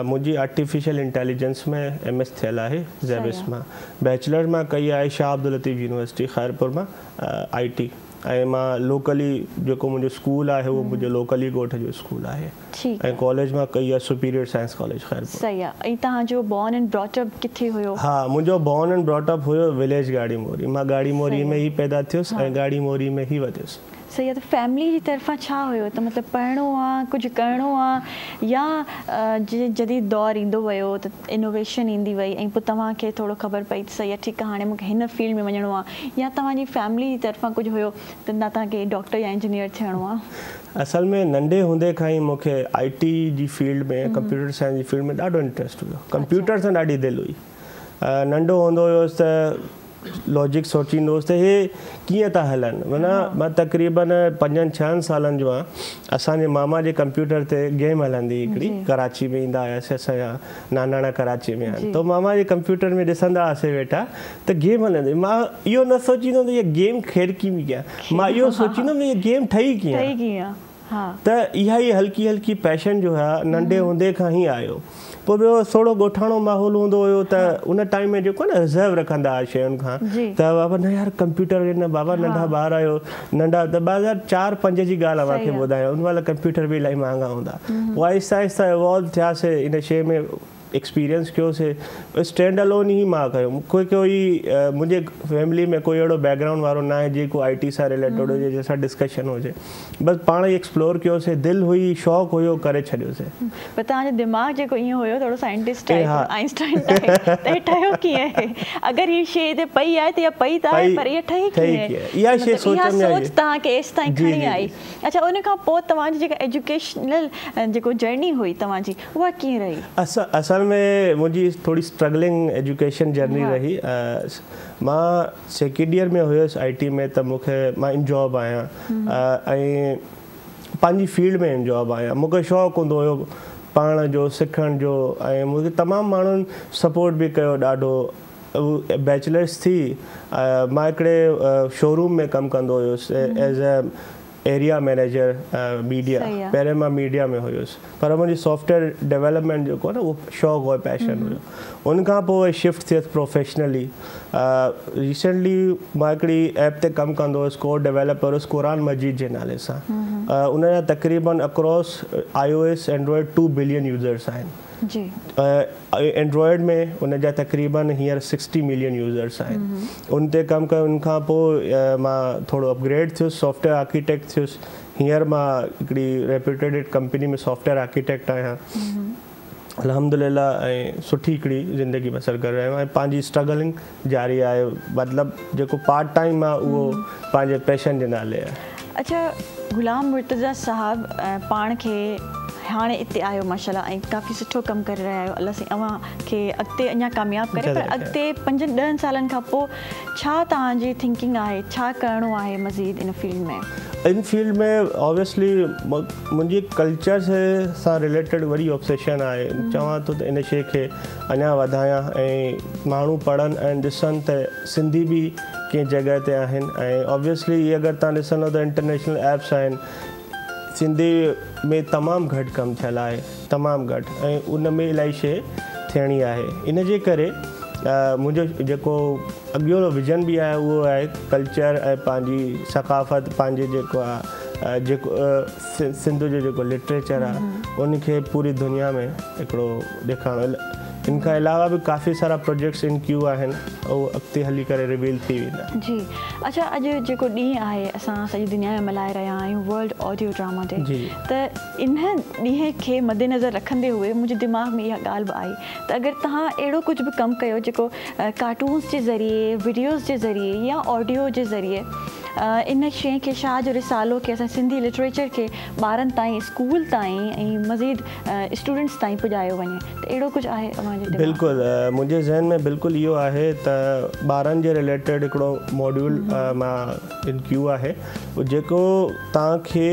मुंहिंजी आर्टिफिशियल इंटेलिजेंस में MS थियल आहे ज़ेबिस मां। बैचलर मां कई आहे शाह अब्दुल लतीफ़ यूनिवर्सिटी खैरपुर मां IT। ऐं मां लोकली जेको मुंहिंजो स्कूल आहे उहो मुंहिंजो लोकली ॻोठ जो स्कूल आहे ऐं कॉलेज मां कई आहे सुपीरियर साइंस कॉलेज खैरपुर। सही आहे। ऐं तव्हांजो बॉर्न एंड ब्रॉट अप किथे हुयो? हा, मुंहिंजो बॉर्न एंड ब्रॉट अप हुयो विलेज गाड़ी मोरी। मां गाड़ी मोरी में ई पैदा थियुसि ऐं गाड़ी मोरी में ई वधियुसि। सही आहे। त फैमिली जी तरफ़ां छा हुयो त मतिलबु पढ़णो आहे, कुझु करिणो आहे, या जदीद दौर ईंदो वियो त इनोवेशन ईंदी वई ऐं पोइ तव्हांखे थोरो ख़बर पई त सही आहे ठीकु आहे हाणे मूंखे हिन फील्ड में वञिणो आहे, या तव्हांजी फैमिली जी तरफ़ां कुझु हुयो त न तव्हांखे डॉक्टर या इंजीनियर थियणो आहे? असल में नंढे हूंदे खां ई मूंखे IT जी फील्ड में, कंप्यूटर साइंस जी फील्ड में ॾाढो इंट्रस्ट हुयो। कंप्यूटर सां ॾाढी दिलि हुई। नंढो हूंदो हुयुसि त लॉजिक सोचींदो हुउसि त हे कीअं था हलनि। माना मां तक़रीबन 5-6 सालनि जो आहियां। असांजे मामा जे कंप्यूटर ते गेम हलंदी हिकिड़ी, कराची में ईंदा हुआसीं, असांजा नानाणा कराची में आहिनि, त मामा जे कंप्यूटर में ॾिसंदा हुआसीं वेठा त गेम हलंदी। मां इहो न सोचींदो त इहा गेम खेॾी बि कीअं, मां इहो सोचींदुमि त इहा गेम ठही कीअं। त इहा ई हल्की हल्की पैशन जो आहे नंढे हूंदे खां ई आयो। पोइ ॿियो थोरो ॻोठाणो माहौल हूंदो हुयो त उन टाइम में जेको न रिज़र्व रखंदा हुआ शयुनि खां, त बाबा न यार कंप्यूटर न बाबा, नंढा ॿार आहियो, नंढा त 2004-05 जी ॻाल्हि आहे मूंखे ॿुधायो, उन महिल कंप्यूटर बि इलाही महांगा हूंदा। पोइ आहिस्ता आहिस्ता इवॉल्व थियासीं इन शइ में, एक्सपीरियंस कयोसीं, स्टैंड अलोन ई मां कयो। कोई मुंहिंजे फैमिली में कोई अहिड़ो बैकग्राउंड वारो न आहे जेको IT सां रिलेटेड हुजे, जंहिंसां डिस्कशन हुजे। बसि पाण ई एक्सप्लोर कयोसीं, दिलि हुई, शौक़ु हुयो, करे छॾियोसीं। पर तव्हांजो दिमाग़ जेको ईअं हुयो थोरो साइंटिस्ट टाइप, आइंस्टाइन टाइप, त ठहियो कीअं आहे? अगरि हीअ शइ हिते पई आहे त इहा पई त आहे, पर इहा ठही कीअं? इहा शइ सोच तव्हांखे एसि ताईं खणी आई। अच्छा, उन खां पोइ तव्हांजी जेका एजुकेशनल जेको जर्नी हुई तव्हांजी, उहा कीअं रही? असल में मुंहिंजी थोरी स्ट्रगलिंग एजुकेशन जर्नी रही। मां सेकेंड ईयर में हुयुसि IT में, त मां इन जॉब आहियां ऐं पंहिंजी फील्ड में इन जॉब आहियां। मूंखे शौक़ु हूंदो हुयो पढ़ण जो, सिखण जो, ऐं मूंखे तमामु माण्हुनि सपोर्ट बि कयो ॾाढो। बैचलर्स थी मां हिकिड़े शोरूम में कमु कंदो हुयुसि as a area manager media. पहिरें मां मीडिया में हुयुसि, पर मुंहिंजी सॉफ्टवेयर डेवलपमेंट जेको आहे न उहो शौक़ु हुयो, पैशन हुयो। उनखां पोइ शिफ्ट थियसि प्रोफेशनली। रिसेंटली मां हिकिड़ी ऐप ते कमु कंदो हुयुसि, कोड डेवलपर हुयुसि, क़ुरान मजीद जे नाले सां। उनजा तक़रीबन across iOS Android 2 billion users आहिनि। एंड्रॉइड में उनजा तक़रीबन हींअर 60 मिलियन यूज़र्स आहिनि। उन ते कमु कयो। उनखां पोइ मां थोरो अपग्रेड थियुसि, सॉफ्टवेयर आर्किटेक्ट थियुसि। हींअर मां हिकिड़ी रेप्यूटेड कंपनी में सॉफ्टवेयर आर्किटेक्ट आहियां, अल्हम्दुलिल्लाह। ऐं सुठी हिकिड़ी ज़िंदगी बसर करे रहियो आहियां। पंहिंजी स्ट्रगलिंग जारी आहे, मतिलबु जेको पार्ट टाइम आहे उहो पंहिंजे पैशन जे नाले आहे। अच्छा, गुलाम मुर्तज़ा साहब पाण खे हाणे हिते आयो माशाल्लाह ऐं काफ़ी सुठो कमु करे रहिया आहियो। अलाह साईं अव्हांखे अॻिते अञा कामयाबु करे। पर अॻिते 5-10 सालनि खां पोइ छा तव्हांजी थिंकिंग आहे, छा करिणो आहे मज़ीद इन फील्ड में? इन फील्ड में ऑब्वियसली मुंहिंजी कल्चर सां रिलेटेड वरी ऑब्सेशन आहे। चवां थो त इन शइ खे अञा वधायां ऐं माण्हू पढ़नि ऐं ॾिसनि त सिंधी बि कंहिं जॻह ते आहिनि। ऐं ऑब्वियसली इहे अगरि तव्हां ॾिसंदव त इंटरनेशनल ऐप्स आहिनि, सिंधी में तमामु घटि कमु थियल आहे, तमामु घटि, ऐं उन में इलाही शइ थियणी आहे। इन जे करे मुंहिंजो जेको अॻियो विजन बि आहे उहो आहे कल्चर ऐं पंहिंजी सकाफ़त, पंहिंजे जेको आहे जेको सिंध जो जेको लिटरेचर आहे उनखे पूरी दुनिया में हिकिड़ो ॾेखारणु। इन खां अलावा भी काफ़ी सारा प्रोजेक्ट्स इन क्यू आहिनि, उहो अॻिते हली करे रिवील थी वेंदा। जी अच्छा, अॼु जेको ॾींहुं आहे असां सॼी दुनिया में मल्हाए रहिया आहियूं वर्ल्ड ऑडियो ड्रामा डे, त इन ॾींहं खे मद्देनज़र रखंदे हुए मुंहिंजे दिमाग़ में इहा ॻाल्हि बि आई त अगरि तव्हां अहिड़ो कुझु बि कमु कयो जेको कार्टून्स जे ज़रिए, वीडियोज़ जे ज़रिए या ऑडियो जे ज़रिए इन शइ खे, शाह जो रिसालो खे, असां सिंधी लिटरेचर खे ॿारनि ताईं, स्कूल ताईं ऐं मज़ीद स्टूडेंट्स ताईं पुॼायो वञे, त अहिड़ो कुझु आहे? बिल्कुलु, मुंहिंजे ज़हन में बिल्कुलु इहो आहे त ॿारनि जे रिलेटेड हिकिड़ो मॉड्यूल मां इन क्यू आहे जेको तव्हांखे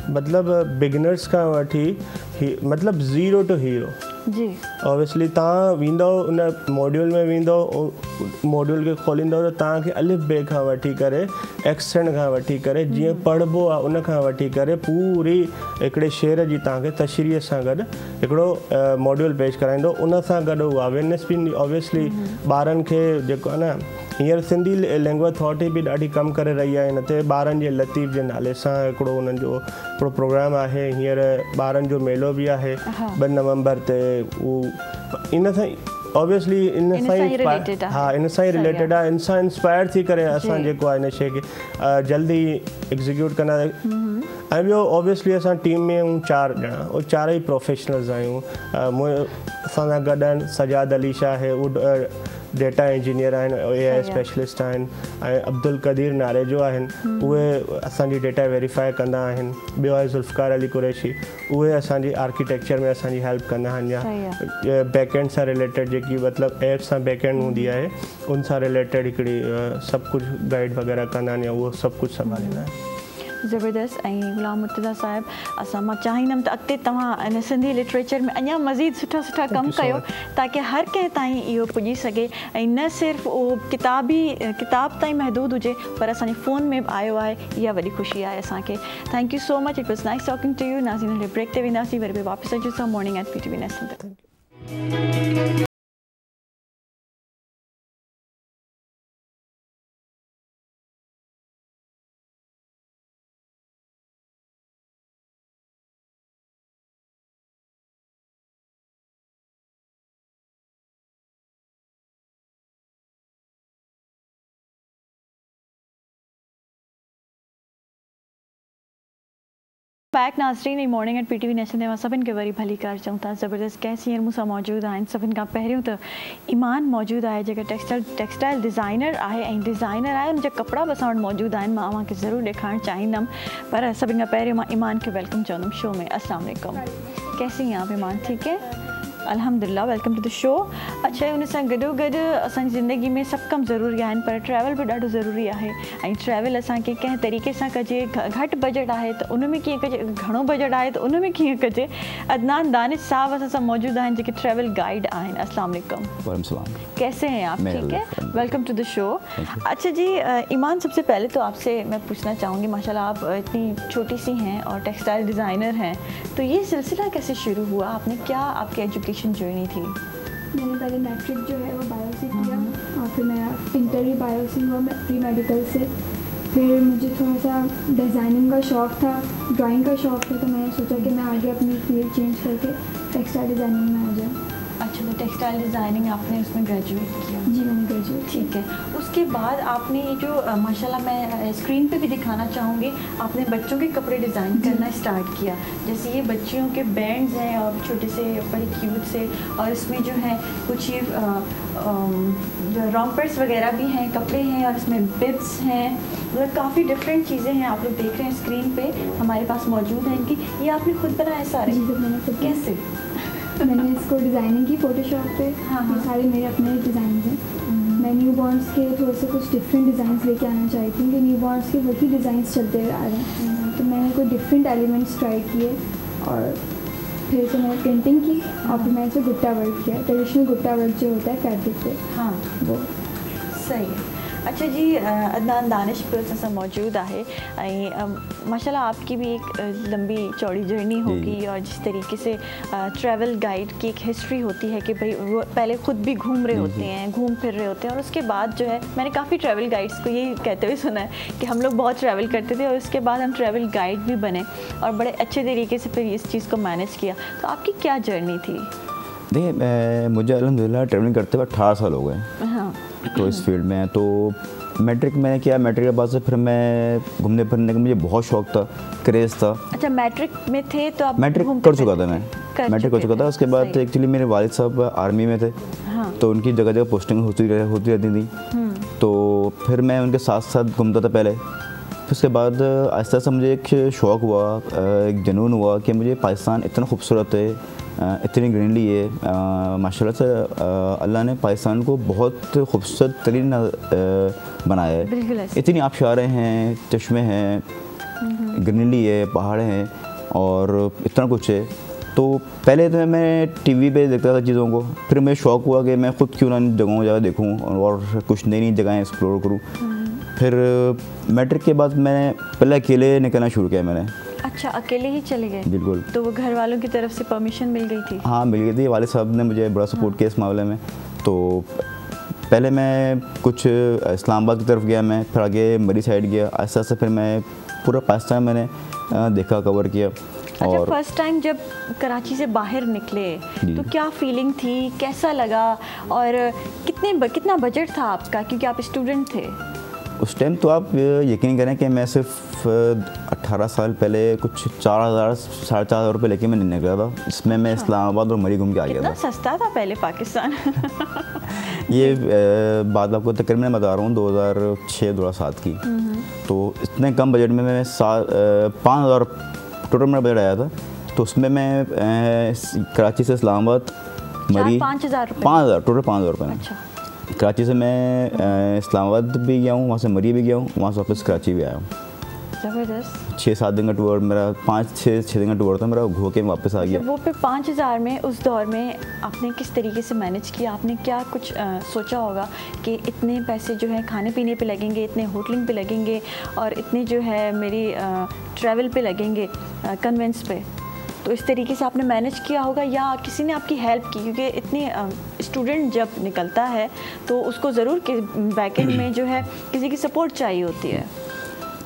मतिलबु बिगिनर्स खां वठी मतिलबु ज़ीरो टू हीरो जी ऑब्वियसली तव्हां वेंदो उन मॉड्यूल में वेंदो, मॉड्यूल खे खोलींदो त तव्हांखे अलिफ बे खां वठी करे एक्सेंट खां वठी करे जीअं पढ़िबो आहे उन खां वठी करे पूरी हिकिड़े शेर जी तव्हांखे तशरीह सां गॾु हिकिड़ो मॉड्यूल पेश कराईंदो। उन सां गॾु उहा अवेयरनेस बि ऑब्वियसली ॿारनि खे जेको आहे न, हींअर सिंधी लैंग्वेज अथॉरिटी बि ॾाढी कमु करे रही आहे हिन ते। ॿारनि जे लतीफ़ जे नाले सां हिकिड़ो उन्हनि जो हिकिड़ो प्रोग्राम आहे, हींअर ॿारनि जो मेलो बि आहे 2 नवंबर ते। उहो इन सां ऑब्वियसली इन सां ई रिलेटेड आहे। हाँ, इन सां ई रिलेटेड आहे। इन सां इंस्पायर थी करे असां जेको आहे इन शइ खे जल्दी एग्जीक्यूट कंदा। ऐं ॿियो ऑब्वियसली असां टीम में आहियूं 4 ॼणा, उहे 4 ई प्रोफेशनल्स आहियूं। असां सां गॾु आहिनि सजाद अली शाह आहे, उहे डेटा इंजीनियर आहिनि, AI स्पेशलिस्ट आहिनि। ऐं अब्दुल कदीर नारे जो आहिनि, उहे असांजी डेटा वेरीफाई कंदा आहिनि। ॿियो आहे ज़ुल्फ़कार अली कुरैशी, उहे असांजी आर्किटेक्चर में असांजी हेल्प कंदा आहिनि। या बैकएंड सां रिलेटेड जेकी मतिलबु ऐप सां बैकएंड हूंदी आहे उन सां रिलेटेड हिकिड़ी सभु कुझु गाइड वग़ैरह कंदा आहिनि या उहो सभु कुझु संभालींदा आहिनि। ज़बरदस्त। ऐं ग़ुलाम मुर्तज़ा साहिबु, मां चाहींदमि त अॻिते तव्हां इन सिंधी लिटरेचर में अञा मज़ीद सुठा सुठा कमु कयो ताकी हर कंहिं ताईं इहो पुॼी सघे। ऐं न सिर्फ़ु उहो किताब ताईं महदूद हुजे पर असांजे फ़ोन में बि आयो आहे, इहा वॾी ख़ुशी आहे असांखे। Thank you so much, it was nice talking to you. नाज़रीन, हले ब्रेक ते वेंदासीं, वरी बि वापसि अचूं मॉर्निंग एट PTV नेशनल ते। बैक नाज़रीन, मॉर्निंग एट PTV नेशनल में सभिनि खे वरी भली कार चऊं था। ज़बरदस्त गेस्ट हींअर मूंसां मौजूदु आहिनि। सभिनि खां पहिरियों त ईमान मौजूदु आहे जेका टेक्सटाइल डिज़ाइनर आहे ऐं डिज़ाइनर आहे, उनजा कपिड़ा बि असां वटि मौजूदु आहिनि। मां तव्हांखे ज़रूरु ॾेखारणु चाहींदमि, पर सभिनि खां पहिरियों मां ईमान खे वेलकम चवंदमि शो में। अस्सलाम वालेकुम, कैसी हैं आप ईमान? ठीक है, अल्हम्दुलिल्लाह, वेलकम टू द शो। अच्छा, उन सां गॾोगॾु असांजी ज़िंदगी में सभु कम ज़रूरी आहिनि पर ट्रैवल बि ॾाढो ज़रूरी आहे। ऐं ट्रैवल असांखे कंहिं तरीक़े सां कजे, घटि बजट आहे त उन में कीअं कजे, घणो बजट आहे त उन में कीअं कजे। अदनान दानिश साहब असां सां मौजूदु आहिनि जेके ट्रैवल गाइड आहिनि। अस्सलाम वालेकुम। वालेकुम सलाम। कैसे हैं आप? ठीक है, वेलकम टू द शो। अच्छा जी, ईमान, सबसे पहले तो आपसे मैं पूछना चाहूँगी, माशाल्लाह आप इतनी छोटी सी हैं और टेक्सटाइल डिज़ाइनर हैं, तो ये सिलसिला कैसे शुरू हुआ? आपने क्या आपकी एजुकेशन जर्नी थी? मैंने पहले मैट्रिक जो है वो बायो से किया और फिर मेरा इंटर भी बायो से हुआ, मैं प्री मेडिकल से। फिर मुझे थोड़ा सा डिज़ाइनिंग का शौक़ था, ड्राइंग का शौक़ था, तो मैंने सोचा कि मैं आगे अपनी फील्ड चेंज करके टेक्सटाइल डिज़ाइनिंग में आ जाऊँ। अच्छा, तो टेक्सटाइल डिज़ाइनिंग आपने उसमें ग्रेजुएट किया? जी, मैंने ग्रेजुएट। ठीक है, उसके बाद आपने ये जो माशाल्लाह मैं स्क्रीन पे भी दिखाना चाहूँगी, आपने बच्चों के कपड़े डिज़ाइन करना स्टार्ट किया। जैसे ये बच्चियों के बैंड्स हैं और छोटे से बड़े क्यूट से, और इसमें जो है कुछ ये जो रॉम्पर्स वगैरह भी हैं, कपड़े हैं, और इसमें बिब्स हैं, मतलब काफ़ी डिफरेंट चीज़ें हैं। आप लोग देख रहे हैं स्क्रीन पे हमारे पास मौजूद हैं इनकी। ये आपने खुद बनाए सारे? जी, मैंने खुद। कैसे? मैंने इसको डिज़ाइनिंग की फोटोशॉप पे। ये सारे मेरे अपने डिज़ाइन हैं। मैं न्यू बॉर्न्स के थोड़े से कुछ डिफरेंट डिज़ाइंस लेके आना चाहती हूँ कि न्यू बॉर्न्स के वही डिज़ाइंस चलते आ रहे हैं, तो मैंने कोई डिफरेंट एलिमेंट्स ट्राई किए और फिर से मैंने प्रिंटिंग की और फिर मैंने इसे गुट्टा वर्क किया। ट्रेडिशनल गुट्टा वर्क जो होता है फैब्रिक पे, हाँ वो सही है। अच्छा जी, अदनान दानिश पे सां मौजूद है। माशाल्लाह आपकी भी एक लंबी चौड़ी जर्नी होगी और जिस तरीके से ट्रैवल गाइड की एक हिस्ट्री होती है कि भाई वो पहले ख़ुद भी घूम रहे होते हैं, घूम फिर रहे होते हैं, और उसके बाद जो है मैंने काफ़ी ट्रैवल गाइड्स को ये कहते हुए सुना है कि हम लोग बहुत ट्रैवल करते थे और उसके बाद हम ट्रैवल गाइड भी बने और बड़े अच्छे तरीके से फिर इस चीज़ को मैनेज किया। तो आपकी क्या जर्नी थी? देखिए, मुझे अल्हम्दुलिल्लाह ट्रैवलिंग करते हुए 18 साल हो गए। हाँ, तो इस फील्ड में तो मैट्रिक मैंने किया। मैट्रिक के बाद से फिर मैं घूमने फिरने का मुझे बहुत शौक था, क्रेज़ था। अच्छा, मैट्रिक में थे तो आप? मैट्रिक कर चुका था मैं, मैट्रिक कर चुका था। उसके बाद एक्चुअली मेरे वालिद साहब आर्मी में थे। हाँ। तो उनकी जगह जगह पोस्टिंग होती रहती थी, तो फिर मैं उनके साथ साथ घूमता था पहले। फिर उसके बाद आहिस्ता आहिस्ता मुझे एक शौक़ हुआ, एक जुनून हुआ कि मुझे पाकिस्तान इतना खूबसूरत है, इतनी ग्रीनरी है। माशाल्लाह से अल्लाह ने पाकिस्तान को बहुत खूबसूरत तरीन बनाया है। इतनी आबशारें हैं, चश्मे हैं, ग्रीनरी है, पहाड़े हैं और इतना कुछ है। तो पहले तो मैं टीवी पे देखता था चीज़ों को, फिर मुझे शौक़ हुआ कि मैं ख़ुद क्यों ना इन जगहों जाकर देखूँ और कुछ नई नई जगहें एक्सप्लोर करूँ। फिर मैट्रिक के बाद मैंने पहले अकेले निकलना शुरू किया मैंने। अच्छा, अकेले ही चले गए? बिल्कुल। तो वो घर वालों की तरफ से परमिशन मिल गई थी? हाँ, मिल गई थी। वालिद साहब ने मुझे बड़ा सपोर्ट किया इस मामले में। तो पहले मैं कुछ इस्लामाबाद की तरफ गया, मैं फिर आगे मरी साइड गया। आहिस्ता आहिस्ता फिर मैं पूरा पाकिस्तान मैंने देखा, कवर किया। अच्छा, फर्स्ट टाइम जब कराची से बाहर निकले तो क्या फीलिंग थी, कैसा लगा, और कितना बजट था आपका, क्योंकि आप स्टूडेंट थे उस टाइम? तो आप यकीन करें कि मैं सिर्फ 18 साल पहले कुछ 4,000 साढ़े 4,000 रुपये लेके मैं निकला था। इसमें मैं इस्लामाबाद और मरी घूम के आ गया था। सस्ता था पहले पाकिस्तान। ये बात आपको तकरीबन मैं बता रहा हूँ 2006-2007 की। तो इतने कम बजट में मैं 5,000 टोटल मेरा बजट आया था। तो उसमें मैं कराची से इस्लामाबाद मरी 5,000 टोटल 5,000 रुपये। अच्छा। कराची से मैं इस्लामाबाद भी गया हूँ, वहाँ से मरी भी गया हूँ, वहाँ से वापस कराची भी आया हूँ। ज़बरदस्त। 6-7 दिन का टूर मेरा, 5-6 दिन का टूर था मेरा, घूम के वापस आ गया। वो पे 5,000 में उस दौर में आपने किस तरीके से मैनेज किया? आपने क्या कुछ सोचा होगा कि इतने पैसे जो है खाने पीने पे लगेंगे, इतने होटलिंग पे लगेंगे, और इतने जो है मेरी ट्रैवल पे लगेंगे, कन्वेंस पे? तो इस तरीके से आपने मैनेज किया होगा या किसी ने आपकी हेल्प की? क्योंकि इतने स्टूडेंट जब निकलता है तो उसको ज़रूर बैकएंड में जो है किसी की सपोर्ट चाहिए होती है।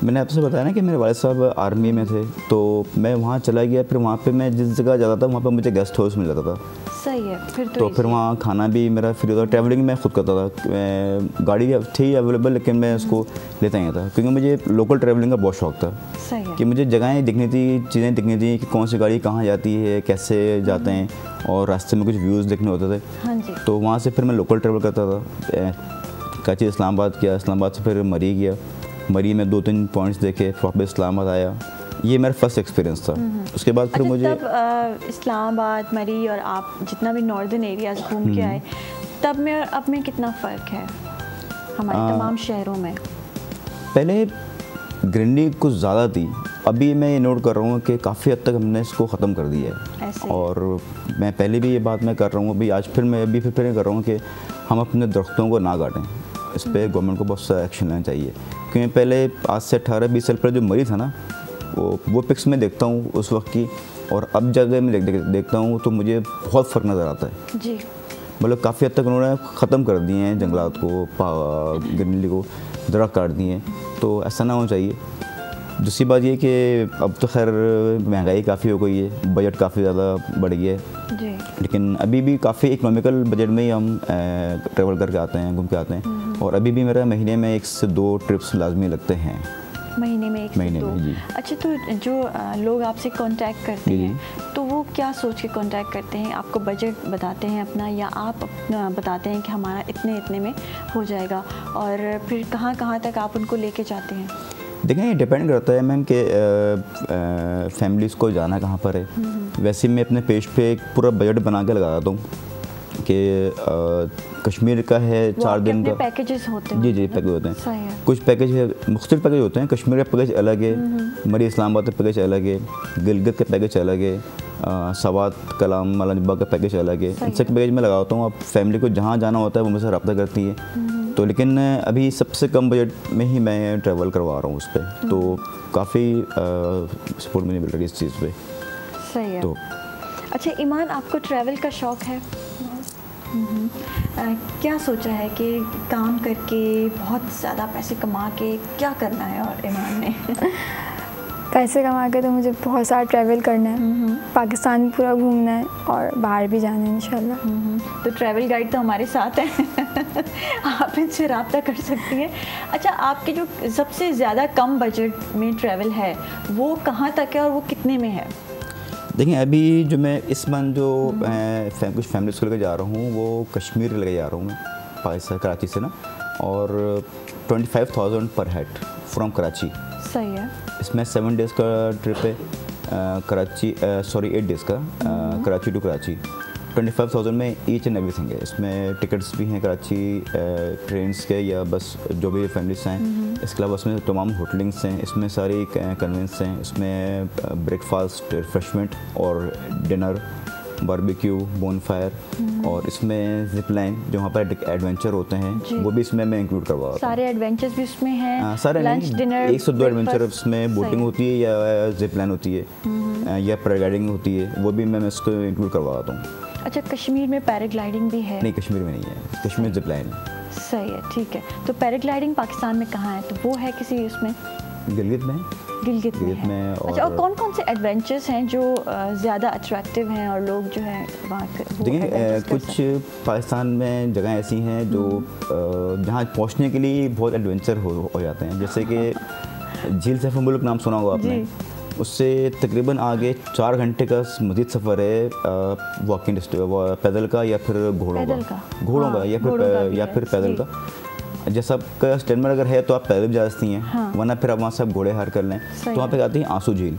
मैंने आपसे बताया ना कि मेरे वालिद साहब आर्मी में थे, तो मैं वहाँ चला गया। फिर वहाँ पे मैं जिस जगह जाता था वहाँ पे मुझे गेस्ट हाउस मिल जाता था। सही है। फिर वहाँ खाना भी मेरा फ्री होता। ट्रैवलिंग मैं खुद करता था। गाड़ी थी अवेलेबल, लेकिन मैं उसको लेता ही था, क्योंकि मुझे लोकल ट्रैवलिंग का बहुत शौक था। सही है। कि मुझे जगहें दिखनी थी, चीज़ें दिखनी थी कि कौन सी गाड़ी कहाँ जाती है, कैसे जाते हैं, और रास्ते में कुछ व्यूज़ देखने होते थे। हाँ जी। तो वहाँ से फिर मैं लोकल ट्रैवल करता था। कराची इस्लामाबाद किया, इस्लामाबाद से फिर मरी गया, मरी में 2-3 पॉइंट्स देखे, फिर वापस इस्लामाबाद आया। ये मेरा फर्स्ट एक्सपीरियंस था। उसके बाद फिर मुझे तब इस्लामाबाद, मरी और आप जितना भी नॉर्दर्न एरियाज घूम के आए, तब में अब में कितना फ़र्क है हमारे तमाम शहरों में? पहले ग्रीनरी कुछ ज़्यादा थी, अभी मैं ये नोट कर रहा हूँ कि काफ़ी हद तक हमने इसको ख़त्म कर दिया है। और मैं पहले भी ये बात मैं कर रहा हूँ, अभी आज फिर मैं अभी फिर कर रहा हूँ कि हम अपने दरख्तों को ना काटें। इस पर गवर्नमेंट को बहुत सा एक्शन लेना चाहिए, क्योंकि पहले आज से 18-20 साल पहले जो मरी था ना, वो पिक्स में देखता हूँ उस वक्त की, और अब जगह में देखता हूँ तो मुझे बहुत फ़र्क नज़र आता है जी। मतलब काफ़ी हद तक उन्होंने ख़त्म कर दिए हैं जंगलात को, ग्रीनरी को, दरख्त काट दिए हैं। तो ऐसा ना होना चाहिए। दूसरी बात ये कि अब तो खैर महंगाई काफ़ी हो गई है, बजट काफ़ी ज़्यादा बढ़ गया है जी। लेकिन अभी भी काफ़ी इकोनॉमिकल बजट में ही हम ट्रैवल करके आते हैं, घूम के आते हैं। और अभी भी मेरा महीने में 1 से 2 ट्रिप्स लाजमी लगते हैं। महीने में 1 से 2? जी। अच्छा, तो जो लोग आपसे कांटेक्ट करते हैं तो वो क्या सोच के कांटेक्ट करते हैं? आपको बजट बताते हैं अपना, या आप अपना बताते हैं कि हमारा इतने में हो जाएगा, और फिर कहाँ तक आप उनको लेके जाते हैं? देखें, ये डिपेंड करता है मैम कि फैमिलीज़ को जाना कहाँ पर है। वैसे मैं अपने पेज पे एक पूरा बजट बना के लगा देता हूँ कि कश्मीर का है 4 दिन का पैकेजेस होते हैं। जी पैकेज होते हैं। कुछ पैकेज है, मुख्तलिफ पैकेज होते हैं। कश्मीर का पैकेज अलग है, मरी इस्लामाबाद का पैकेज अलग है, गिलगित का पैकेज अलग है, सवात कलाम मलाजबा का पैकेज अलग है। इन सब पैकेज में लगाता हूँ। अब फैमिली को जहाँ जाना होता है वो मुझसे रब्ता करती है। तो लेकिन अभी सबसे कम बजट में ही मैं ट्रैवल करवा रहा हूँ उस पर, तो काफ़ी सपोर्ट मुझे मिल रही है इस चीज़ पे। सही है। तो अच्छा ईमान, आपको ट्रैवल का शौक़ है? क्या सोचा है कि काम करके बहुत ज़्यादा पैसे कमा के क्या करना है? और ईमान ने पैसे कमा के तो मुझे बहुत सारा ट्रैवल करना है, पाकिस्तान पूरा घूमना है और बाहर भी जाना है इंशाल्लाह। तो ट्रैवल गाइड तो हमारे साथ है आप इनसे रब्ता कर सकती हैं। अच्छा, आपके जो सबसे ज़्यादा कम बजट में ट्रैवल है वो कहाँ तक है और वो कितने में है? देखिए, अभी जो मैं इस मंथ जो कुछ फैमिलीज़ को लेकर जा रहा हूँ वो कश्मीर लेकर जा रहा हूँ मैं, पाकिस्तान कराची से ना, और 25,000 पर हेड फ्रॉम कराची। सही है। इसमें 7 डेज़ का ट्रिप है, 8 डेज़ का, कराची टू कराची। 25,000 में ईच एंड एवरीथिंग है। इसमें टिकट्स भी हैं कराची ट्रेन्स के या बस जो भी फैमिलीज हैं। इसके अलावा इसमें तमाम होटलिंग्स हैं, इसमें सारी कन्वेंस हैं, इसमें ब्रेकफास्ट, रिफ्रेशमेंट और डिनर, बारबेक्यू, बोनफायर, और इसमें जिप लाइन जो वहाँ पर एडवेंचर होते हैं वो भी इसमें मैं इंक्लूड करवा रहा हूँ। सारे एडवेंचर्स भी इसमें हैं? सारे लंच, डिनर, 1 से 2 एडवेंचर इसमें बोटिंग होती है या जिप लाइन होती है या पैराग्लाइडिंग होती है, वो भी मैं इसको इंक्लूड करवाता हूँ। अच्छा, कश्मीर में पैराग्लाइडिंग भी है? नहीं, कश्मीर में नहीं है, कश्मीर जिप लाइन है। सही है, ठीक है। तो पैराग्लाइडिंग पाकिस्तान में कहाँ है? तो वो है किसी उसमें? गिलगित में में अच्छा, और कौन कौन से एडवेंचर्स हैं जो ज़्यादा अट्रैक्टिव हैं और लोग जो है वहाँ देखिए कुछ पाकिस्तान में जगह ऐसी हैं जो जहाँ पहुँचने के लिए बहुत एडवेंचर हो जाते हैं, जैसे कि झील सैफ मुल्क नाम सुना होगा आपने, उससे तकरीबन आगे 4 घंटे का मज़ीद सफ़र है वॉकिंग पैदल का या फिर घोड़ों का या फिर पैदल का। जैसा आपका स्टेमिना अगर है तो आप पैदल जा सकती हैं, वरना फिर आप वहाँ से घोड़े हार कर लें। तो वहाँ पे आती है आंसू झील,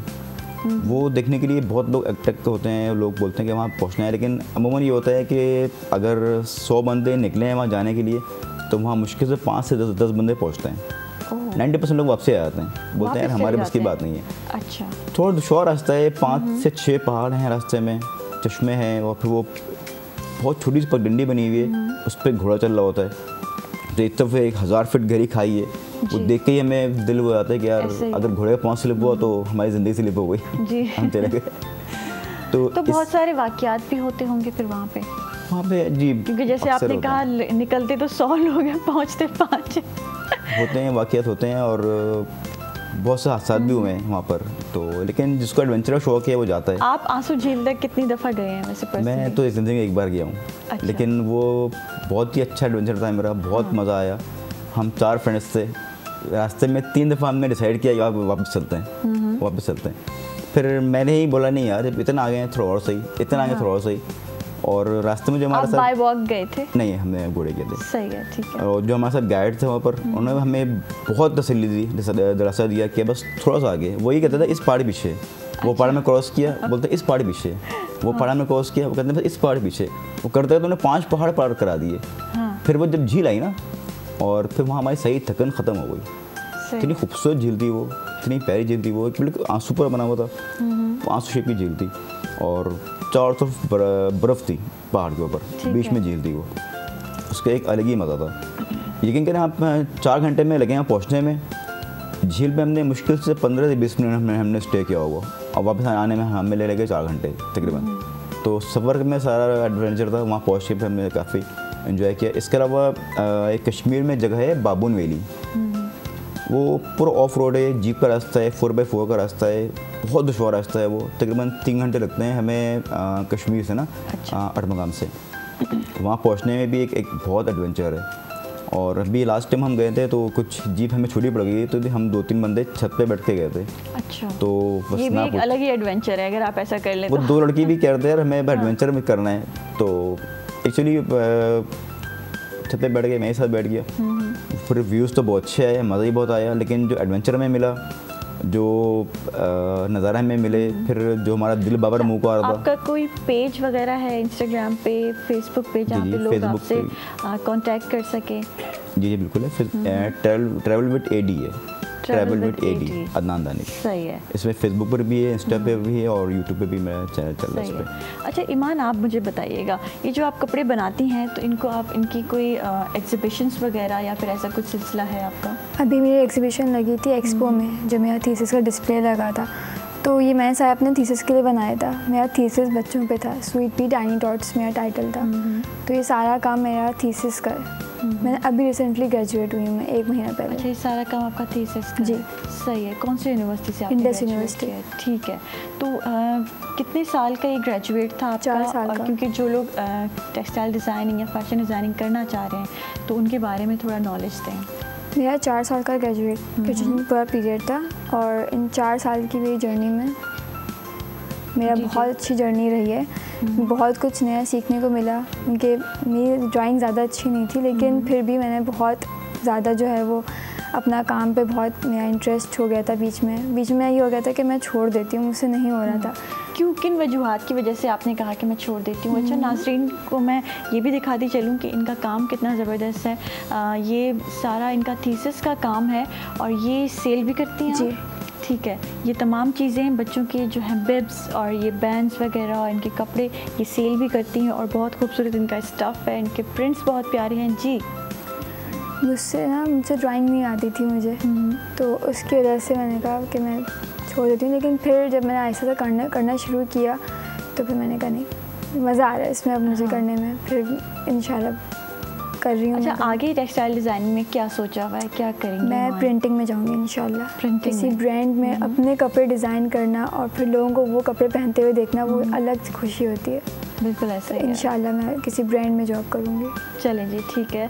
वो देखने के लिए बहुत लोग अट्रैक्ट होते हैं, लोग बोलते हैं कि वहाँ पहुँचना है, लेकिन अमूमन ये होता है कि अगर 100 बंदे निकले हैं वहाँ जाने के लिए तो वहाँ मुश्किल से 5 से 10 बंदे पहुँचते हैं। 90% लोग वापसी आ जाते हैं, बोलते हैं हमारे बस की बात नहीं है। अच्छा, थोड़ा दुश्वार रास्ता है, 5 से 6 पहाड़ हैं रास्ते में, चश्मे हैं, और फिर वो बहुत छोटी सी पगडंडी बनी हुई है, उस पर घोड़ा चल रहा होता है। तो एक तरफ 1000 फीट गहरी खाई है, वो देख के ही हमें दिल हो जाता है कि यार अगर घोड़े का पाँव स्लिप हुआ तो हमारी ज़िंदगी स्लिप हो गई जी। हम चले गए। तो बहुत सारे वाक़यात भी होते होंगे फिर वहाँ पे जी, क्योंकि जैसे आपने कहा निकलते तो 100 लोग हैं, पहुँचते 5 होते हैं, वाक़यात होते हैं, और बहुत से हादसा भी हुए हैं वहाँ पर। तो लेकिन जिसको एडवेंचर का शौक है वो जाता है। आप आंसू झील तक कितनी दफ़ा गए हैं वैसे? मैं तो ज़िंदगी में एक बार गया हूँ। अच्छा। लेकिन वो बहुत ही अच्छा एडवेंचर था मेरा, बहुत मज़ा आया। हम 4 फ्रेंड्स थे, रास्ते में 3 दफ़ा हमने डिसाइड किया वापस चलते हैं। फिर मैंने ही बोला नहीं यार इतना आ गए हैं, थोड़ा और सही, इतना आ गए थोड़ा और सही। और रास्ते में जो हमारे साथ बाय वॉक गए थे? नहीं, हमने घोड़े गए थे। सही है, ठीक है। और जो हमारे साथ गाइड थे वहाँ पर, उन्होंने हमें बहुत तसल्ली दी, दिलासा दिया कि बस थोड़ा सा आगे, वही कहता था इस पहाड़ पीछे। वो पहाड़ में क्रॉस किया, बोलते इस पहाड़ पीछे। वो पहाड़ में क्रॉस किया, वो कहते हैं इस पहाड़ पीछे। वो करते तो उन्हें 5 पहाड़ पार करा दिए। फिर वो जब झील आई ना, और फिर वहाँ हमारी सही थकन ख़त्म हो गई। इतनी खूबसूरत झील थी वो, इतनी प्यारी झील थी वो, बिल्कुल आंसू पर बना हुआ था, आंसू शेप की झील थी, और चारों तरफ बर्फ़ थी पहाड़ के ऊपर, बीच में झील थी वो। उसका एक अलग ही मज़ा था। यकीन करें आप 4 घंटे में लगे हैं पहुँचने में। झील पे हमने मुश्किल से 15 से 20 मिनट हमने स्टे किया होगा, और वापस आने में हमें ले लगे 4 घंटे तकरीबन। तो सफ़र में सारा एडवेंचर था, वहाँ पहुँच के हमने काफ़ी इन्जॉय किया। इसके अलावा एक कश्मीर में जगह है बाबून वैली, वो पूरा ऑफ रोड है, जीप का रास्ता है, 4x4 का रास्ता है, बहुत दुश्वार रास्ता है वो। तकरीबन 3 घंटे लगते हैं हमें कश्मीर से ना, अटमगाम से वहाँ पहुँचने में भी एक बहुत एडवेंचर है। और अभी लास्ट टाइम हम गए थे तो कुछ जीप हमें छुट्टी पड़ गई, तो हम 2-3 बंदे छत पे बैठ के गए थे। अच्छा, तो बस ये भी एक अलग ही एडवेंचर है अगर आप ऐसा कर लें। वो 2 लड़की भी कह रहे थे यार हमें एडवेंचर में करना है, तो एक्चुअली छत पे बैठ गए, मैं ही साथ बैठ गया। फिर व्यूज़ तो बहुत अच्छे आए, मज़ा ही बहुत आया, लेकिन जो एडवेंचर में मिला, जो नज़ारा हमें मिले, फिर जो हमारा दिल बाबर मुँह को आ रहा था। आपका कोई पेज वगैरह है इंस्टाग्राम पे, फेसबुक पे, जहाँ पे लोग आपसे कांटेक्ट कर सके? जी बिल्कुल है, ट्रैवल विद एडी है, travel with AD Adnan Danish. सही है। इसमें फेसबुक पर भी है, इंस्टा पे भी है, और यूट्यूब पे भी मेरा चैनल चल रहा है इस पे। अच्छा ईमान, आप मुझे बताइएगा, ये जो आप कपड़े बनाती हैं तो इनको आप इनकी कोई एग्जीबिशंस वगैरह या फिर ऐसा कुछ सिलसिला है आपका? अभी मेरी एग्जीबिशन लगी थी एक्सपो में, जो मेरा थीसिस का डिस्प्ले लगा था, तो ये मैंने सारा अपने थीसिस के लिए बनाया था। मेरा थीसिस बच्चों पे था, स्वीट पी टाइनी टॉट्स मेरा टाइटल था। तो ये सारा काम मेरा थीसिस का है। मैंने अभी रिसेंटली ग्रेजुएट हुई हूँ, 1 महीना पहले। अच्छा, ये सारा काम आपका थीसिस का? जी। सही है। कौन सी यूनिवर्सिटी से? Indus university. ठीक है। तो कितने साल का ये ग्रेजुएट था आपका? 4 साल का। क्योंकि जो लोग टेक्सटाइल डिज़ाइनिंग या फैशन डिज़ाइनिंग करना चाह रहे हैं तो उनके बारे में थोड़ा नॉलेज दें। मेरा 4 साल का ग्रेजुएशन पूरा पीरियड था, और इन 4 साल की मेरी जर्नी में मेरा बहुत अच्छी जर्नी रही है। बहुत कुछ नया सीखने को मिला। उनके मेरी ड्राइंग ज़्यादा अच्छी नहीं थी, लेकिन फिर भी मैंने बहुत ज़्यादा जो है वो अपना काम पे बहुत मेरा इंटरेस्ट हो गया था। बीच में ये हो गया था कि मैं छोड़ देती हूँ, मुझसे नहीं हो रहा था। क्यों, किन वजूहात की वजह से आपने कहा कि मैं छोड़ देती हूँ? अच्छा, नाज़रीन को मैं ये भी दिखाती चलूँ कि इनका काम कितना ज़बरदस्त है। ये सारा इनका थीसिस का काम है, और ये सेल भी करती हैं जी? ठीक है। ये तमाम चीज़ें बच्चों के जो हैं बिब्स और ये बैंड्स वगैरह और इनके कपड़े ये सेल भी करती हैं, और बहुत खूबसूरत इनका स्टफ़ है, इनके प्रिंट्स बहुत प्यारे हैं जी। मुझसे ड्राइंग नहीं आती थी मुझे, तो उसकी वजह से मैंने कहा कि मैं छोड़ देती हूँ। लेकिन फिर जब मैंने ऐसा करना शुरू किया तो फिर मैंने कहा नहीं, मज़ा आ रहा है इसमें अब मुझे करने में, फिर इंशाल्लाह कर रही हूँ। अच्छा, आगे टेक्सटाइल डिज़ाइनिंग में क्या सोचा हुआ है, क्या करेंगे? मैं प्रिंटिंग में जाऊँगी इंशाल्लाह। किसी ब्रांड में अपने कपड़े डिज़ाइन करना और फिर लोगों को वो कपड़े पहनते हुए देखना, वो अलग खुशी होती है। बिल्कुल ऐसा ही है। इंशाल्लाह मैं किसी ब्रांड में जॉब करूँगी। चलें जी, ठीक है।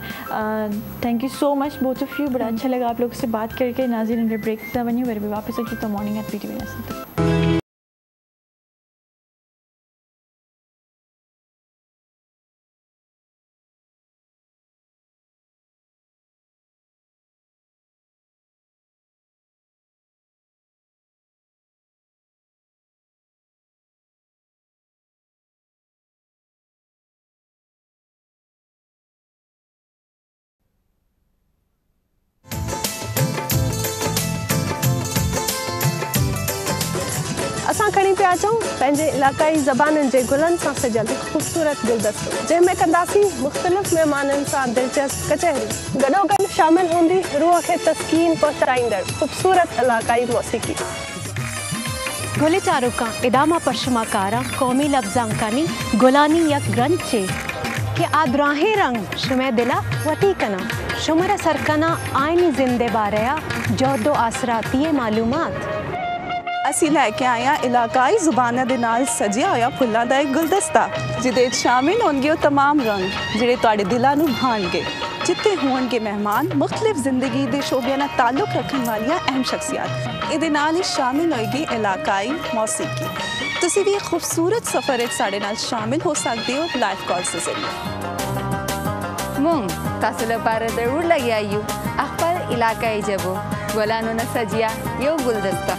Thank you so much both of you. बड़ा अच्छा लगा आप लोगों से बात करके। नाज़रीन, अंडर ब्रेक बनी हुई वापस तो मॉर्निंग एट PTV नेशन। असां खणी पिया अचूं पंहिंजे इलाक़ाई ज़बानुनि जे गुलनि सां सजियल ख़ूबसूरत गुलदस्तो, जंहिंमें कंदासीं मुख़्तलिफ़ महिमाननि सां दिलचस्प कचहरी। गॾोगॾु शामिल हूंदी रूह खे तस्कीन पहुचाईंदड़ ख़ूबसूरत इलाक़ाई मौसीक़ी। गोले चारुका इदामा परशमाकारा कौमी लफ्जांकानी गुलानी यक ग्रंथ चे कि आदराहे रंग शुमे दिला वती कना शुमर सरकना आयनी जिंदे बारया जोदो आसराती मालूमात। ਅਸੀਂ ਲੈ ਕੇ ਆਏ ਹਾਂ ਇਲਾਕਾਈ ਜ਼ੁਬਾਨਾਂ ਦੇ ਨਾਲ ਸਜਿਆ ਹੋਇਆ ਫੁੱਲਾਂ ਦਾ ਇੱਕ ਗੁਲਦਸਤਾ, ਜਿਹਦੇ ਵਿੱਚ ਸ਼ਾਮਿਲ ਹੋਣਗੇ ਉਹ तमाम ਰੰਗ ਜਿਹੜੇ ਤੁਹਾਡੇ ਦਿਲਾਂ ਨੂੰ ਭਾਣਗੇ, ਜਿੱਥੇ ਹੋਣਗੇ ਮਹਿਮਾਨ ਮੁxtਲਿਫ ਜ਼ਿੰਦਗੀ ਦੇ ਸ਼ੋਬਿਆਂ ਨਾਲ ਤਾਲੁਕ ਰੱਖਣ ਵਾਲੀਆਂ ਅਹਿਮ ਸ਼ਖਸੀਅਤ। ਇਹਦੇ ਨਾਲ ਹੀ ਸ਼ਾਮਿਲ ਹੋਏਗੀ ਇਲਾਕਾਈ ਮੌਸੀਕੀ। ਤੁਸੀਂ ਵੀ ਖੂਬਸੂਰਤ ਸਫ਼ਰ ਵਿੱਚ ਸਾਡੇ ਨਾਲ ਸ਼ਾਮਿਲ ਹੋ ਸਕਦੇ ਹੋ ਲਾਈਵ कॉल्स ਦੇ ਜ਼ਰੀਏ। मुंग तासुल पार जरूर लगी आयु अखबार इलाकाई जबो गोलानो न सजिया यो गुलदस्ता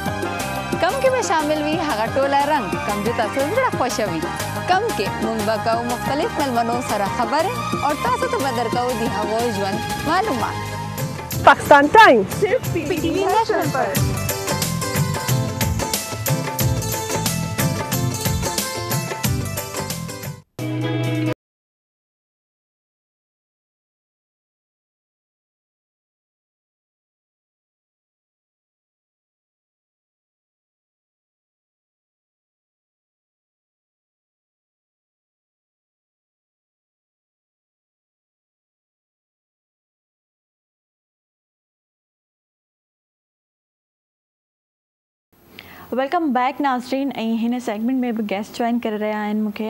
कम के में शामिल हुई हगा टोला रंग कम जो तासुल जरा खुशवी कम के मुंग बकाऊ मुख्तलिफ मेलमनों सरा खबर है और तासु तो बदर का दी हवा जवन मालूमात। पाकिस्तान टाइम सिर्फ PTV नेशनल पर। वेलकम बैक नाज़रीन। हिन सेगमेंट में भी गेस्ट ज्वाइन कर रहा है मुझे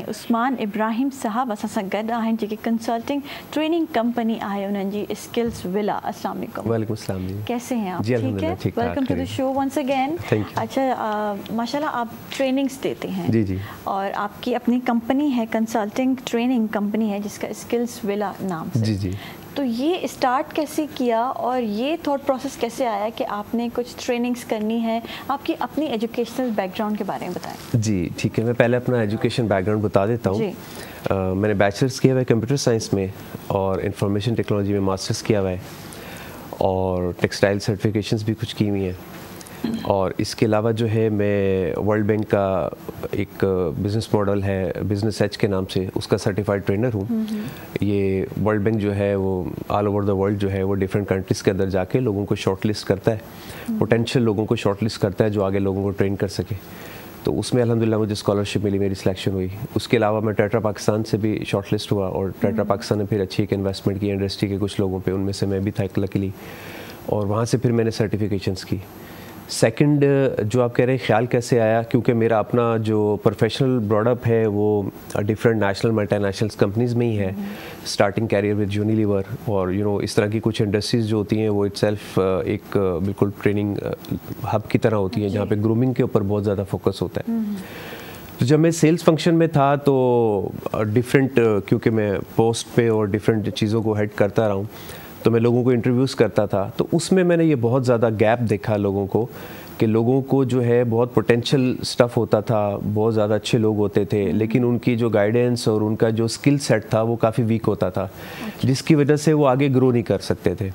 उस्मान इब्राहिम साहब असां सां गॾु आहिनि, जेके कंसल्टिंग ट्रेनिंग कंपनी आहे उन्हनि जी स्किल्स विला। अस्सलाम वालेकुम। वालेकुम अस्सलाम जी। कैसे हैं आप? जी ठीक है, welcome to the show once again. अच्छा, माशाल्लाह आप ट्रेनिंग्स देते हैं। जी जी। और आपकी अपनी कंपनी है, कंसल्टिंग ट्रेनिंग कंपनी है जिसका स्किल्स विला नाम से। जी जी। तो ये स्टार्ट कैसे किया और ये थॉट प्रोसेस कैसे आया कि आपने कुछ ट्रेनिंग्स करनी है? आपकी अपनी एजुकेशनल बैकग्राउंड के बारे में बताएं। जी ठीक है, मैं पहले अपना एजुकेशन बैकग्राउंड बता देता हूँ। मैंने बैचलर्स किया हुआ है कंप्यूटर साइंस में और इंफॉर्मेशन टेक्नोलॉजी में मास्टर्स किया हुआ है और टेक्सटाइल सर्टिफिकेशंस भी कुछ की हुई हैं। और इसके अलावा जो है मैं वर्ल्ड बैंक का एक बिज़नेस मॉडल है बिज़नेस एज के नाम से, उसका सर्टिफाइड ट्रेनर हूँ। ये वर्ल्ड बैंक जो है वो ऑल ओवर द वर्ल्ड जो है वो डिफरेंट कंट्रीज़ के अंदर जाके लोगों को शॉर्टलिस्ट करता है, पोटेंशियल लोगों को शॉर्टलिस्ट करता है जो आगे लोगों को ट्रेन कर सके। तो उसमें अल्हम्दुलिल्लाह मुझे स्कॉलरशिप मिली, मेरी सिलेक्शन हुई। उसके अलावा मैं टेट्रा पाकिस्तान से भी शॉर्टलिस्ट हुआ और टेट्रा पाकिस्तान ने फिर अच्छी एक इन्वेस्टमेंट की इंडस्ट्री के कुछ लोगों पे, उनमें से मैं भी था लकीली, और वहाँ से फिर मैंने सर्टिफिकेशंस की। सेकंड जो आप कह रहे हैं ख्याल कैसे आया, क्योंकि मेरा अपना जो प्रोफेशनल ब्रॉडअप है वो डिफरेंट नेशनल मल्टीनेशनल्स कंपनीज़ में ही है। स्टार्टिंग कैरियर विद यूनिलीवर और इस तरह की कुछ इंडस्ट्रीज़ जो होती हैं वो इटसेल्फ एक बिल्कुल ट्रेनिंग हब की तरह होती है जहाँ पे ग्रूमिंग के ऊपर बहुत ज़्यादा फोकस होता है। तो जब मैं सेल्स फंक्शन में था तो डिफरेंट, क्योंकि मैं पोस्ट पे और डिफरेंट चीज़ों को हेड करता रहा हूँ, तो मैं लोगों को इंटरव्यूज़ करता था। तो उसमें मैंने ये बहुत ज़्यादा गैप देखा लोगों को, कि लोगों को जो है बहुत पोटेंशियल स्टफ़ होता था, बहुत ज़्यादा अच्छे लोग होते थे, लेकिन उनकी जो गाइडेंस और उनका जो स्किल सेट था वो काफ़ी वीक होता था, जिसकी वजह से वो आगे ग्रो नहीं कर सकते थे।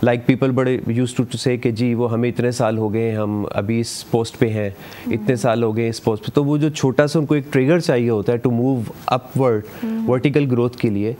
लाइक पीपल बड़े यूज टू से कि जी वो हमें इतने साल हो गए, हम अभी इस पोस्ट पे हैं, इतने साल हो गए इस पोस्ट पे, तो वो जो छोटा सा उनको एक ट्रिगर चाहिए होता है to move upward vertical growth के लिए,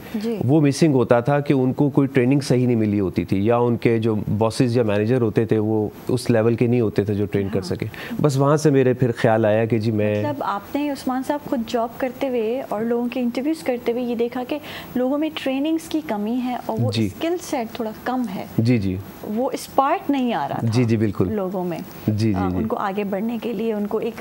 वो मिसिंग होता था कि उनको कोई ट्रेनिंग सही नहीं मिली होती थी, या उनके जो बॉसेस या मैनेजर होते थे वो उस लेवल के नहीं होते थे जो ट्रेन कर सके। बस वहाँ से मेरे फिर ख्याल आया कि जी मैं, मतलब आपने उस्मान साहब खुद जॉब करते हुए और लोगों के इंटरव्यूज़ करते हुए ये देखा कि लोगों में ट्रेनिंग्स की कमी है और वो स्किल सेट थोड़ा कम है। जी जी, वो स्पार्क नहीं आ रहा था। जी जी बिल्कुल लोगों में। जी जी, उनको आगे बढ़ने के लिए, उनको एक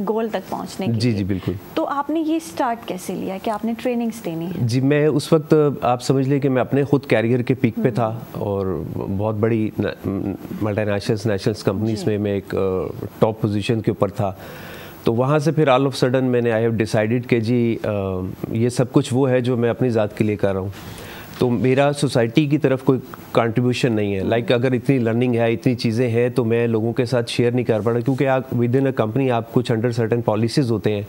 गोल तक पहुंचने के लिए। जी जी बिल्कुल। तो आपने ये स्टार्ट कैसे लिया कि आपने ट्रेनिंग्स देनी है? जी, मैं उस वक्त आप समझ लें कि मैं अपने खुद कैरियर के पीक पे था और बहुत बड़ी मल्टीनेशनल्स नेशनल्स कंपनीज में मैं एक टॉप पोजीशन के ऊपर था। तो वहाँ से फिर ऑल ऑफ सडन मैंने आई हैव डिसाइडेड कि जी ये सब कुछ वो है जो मैं अपनी ज़ात के लिए कर रहा हूँ, तो मेरा सोसाइटी की तरफ कोई कंट्रीब्यूशन नहीं है। लाइक अगर इतनी लर्निंग है, इतनी चीज़ें हैं, तो मैं लोगों के साथ शेयर नहीं कर पा रहा, क्योंकि आप विद इन अ कंपनी आप कुछ अंडर सर्टेन पॉलिसीज़ होते हैं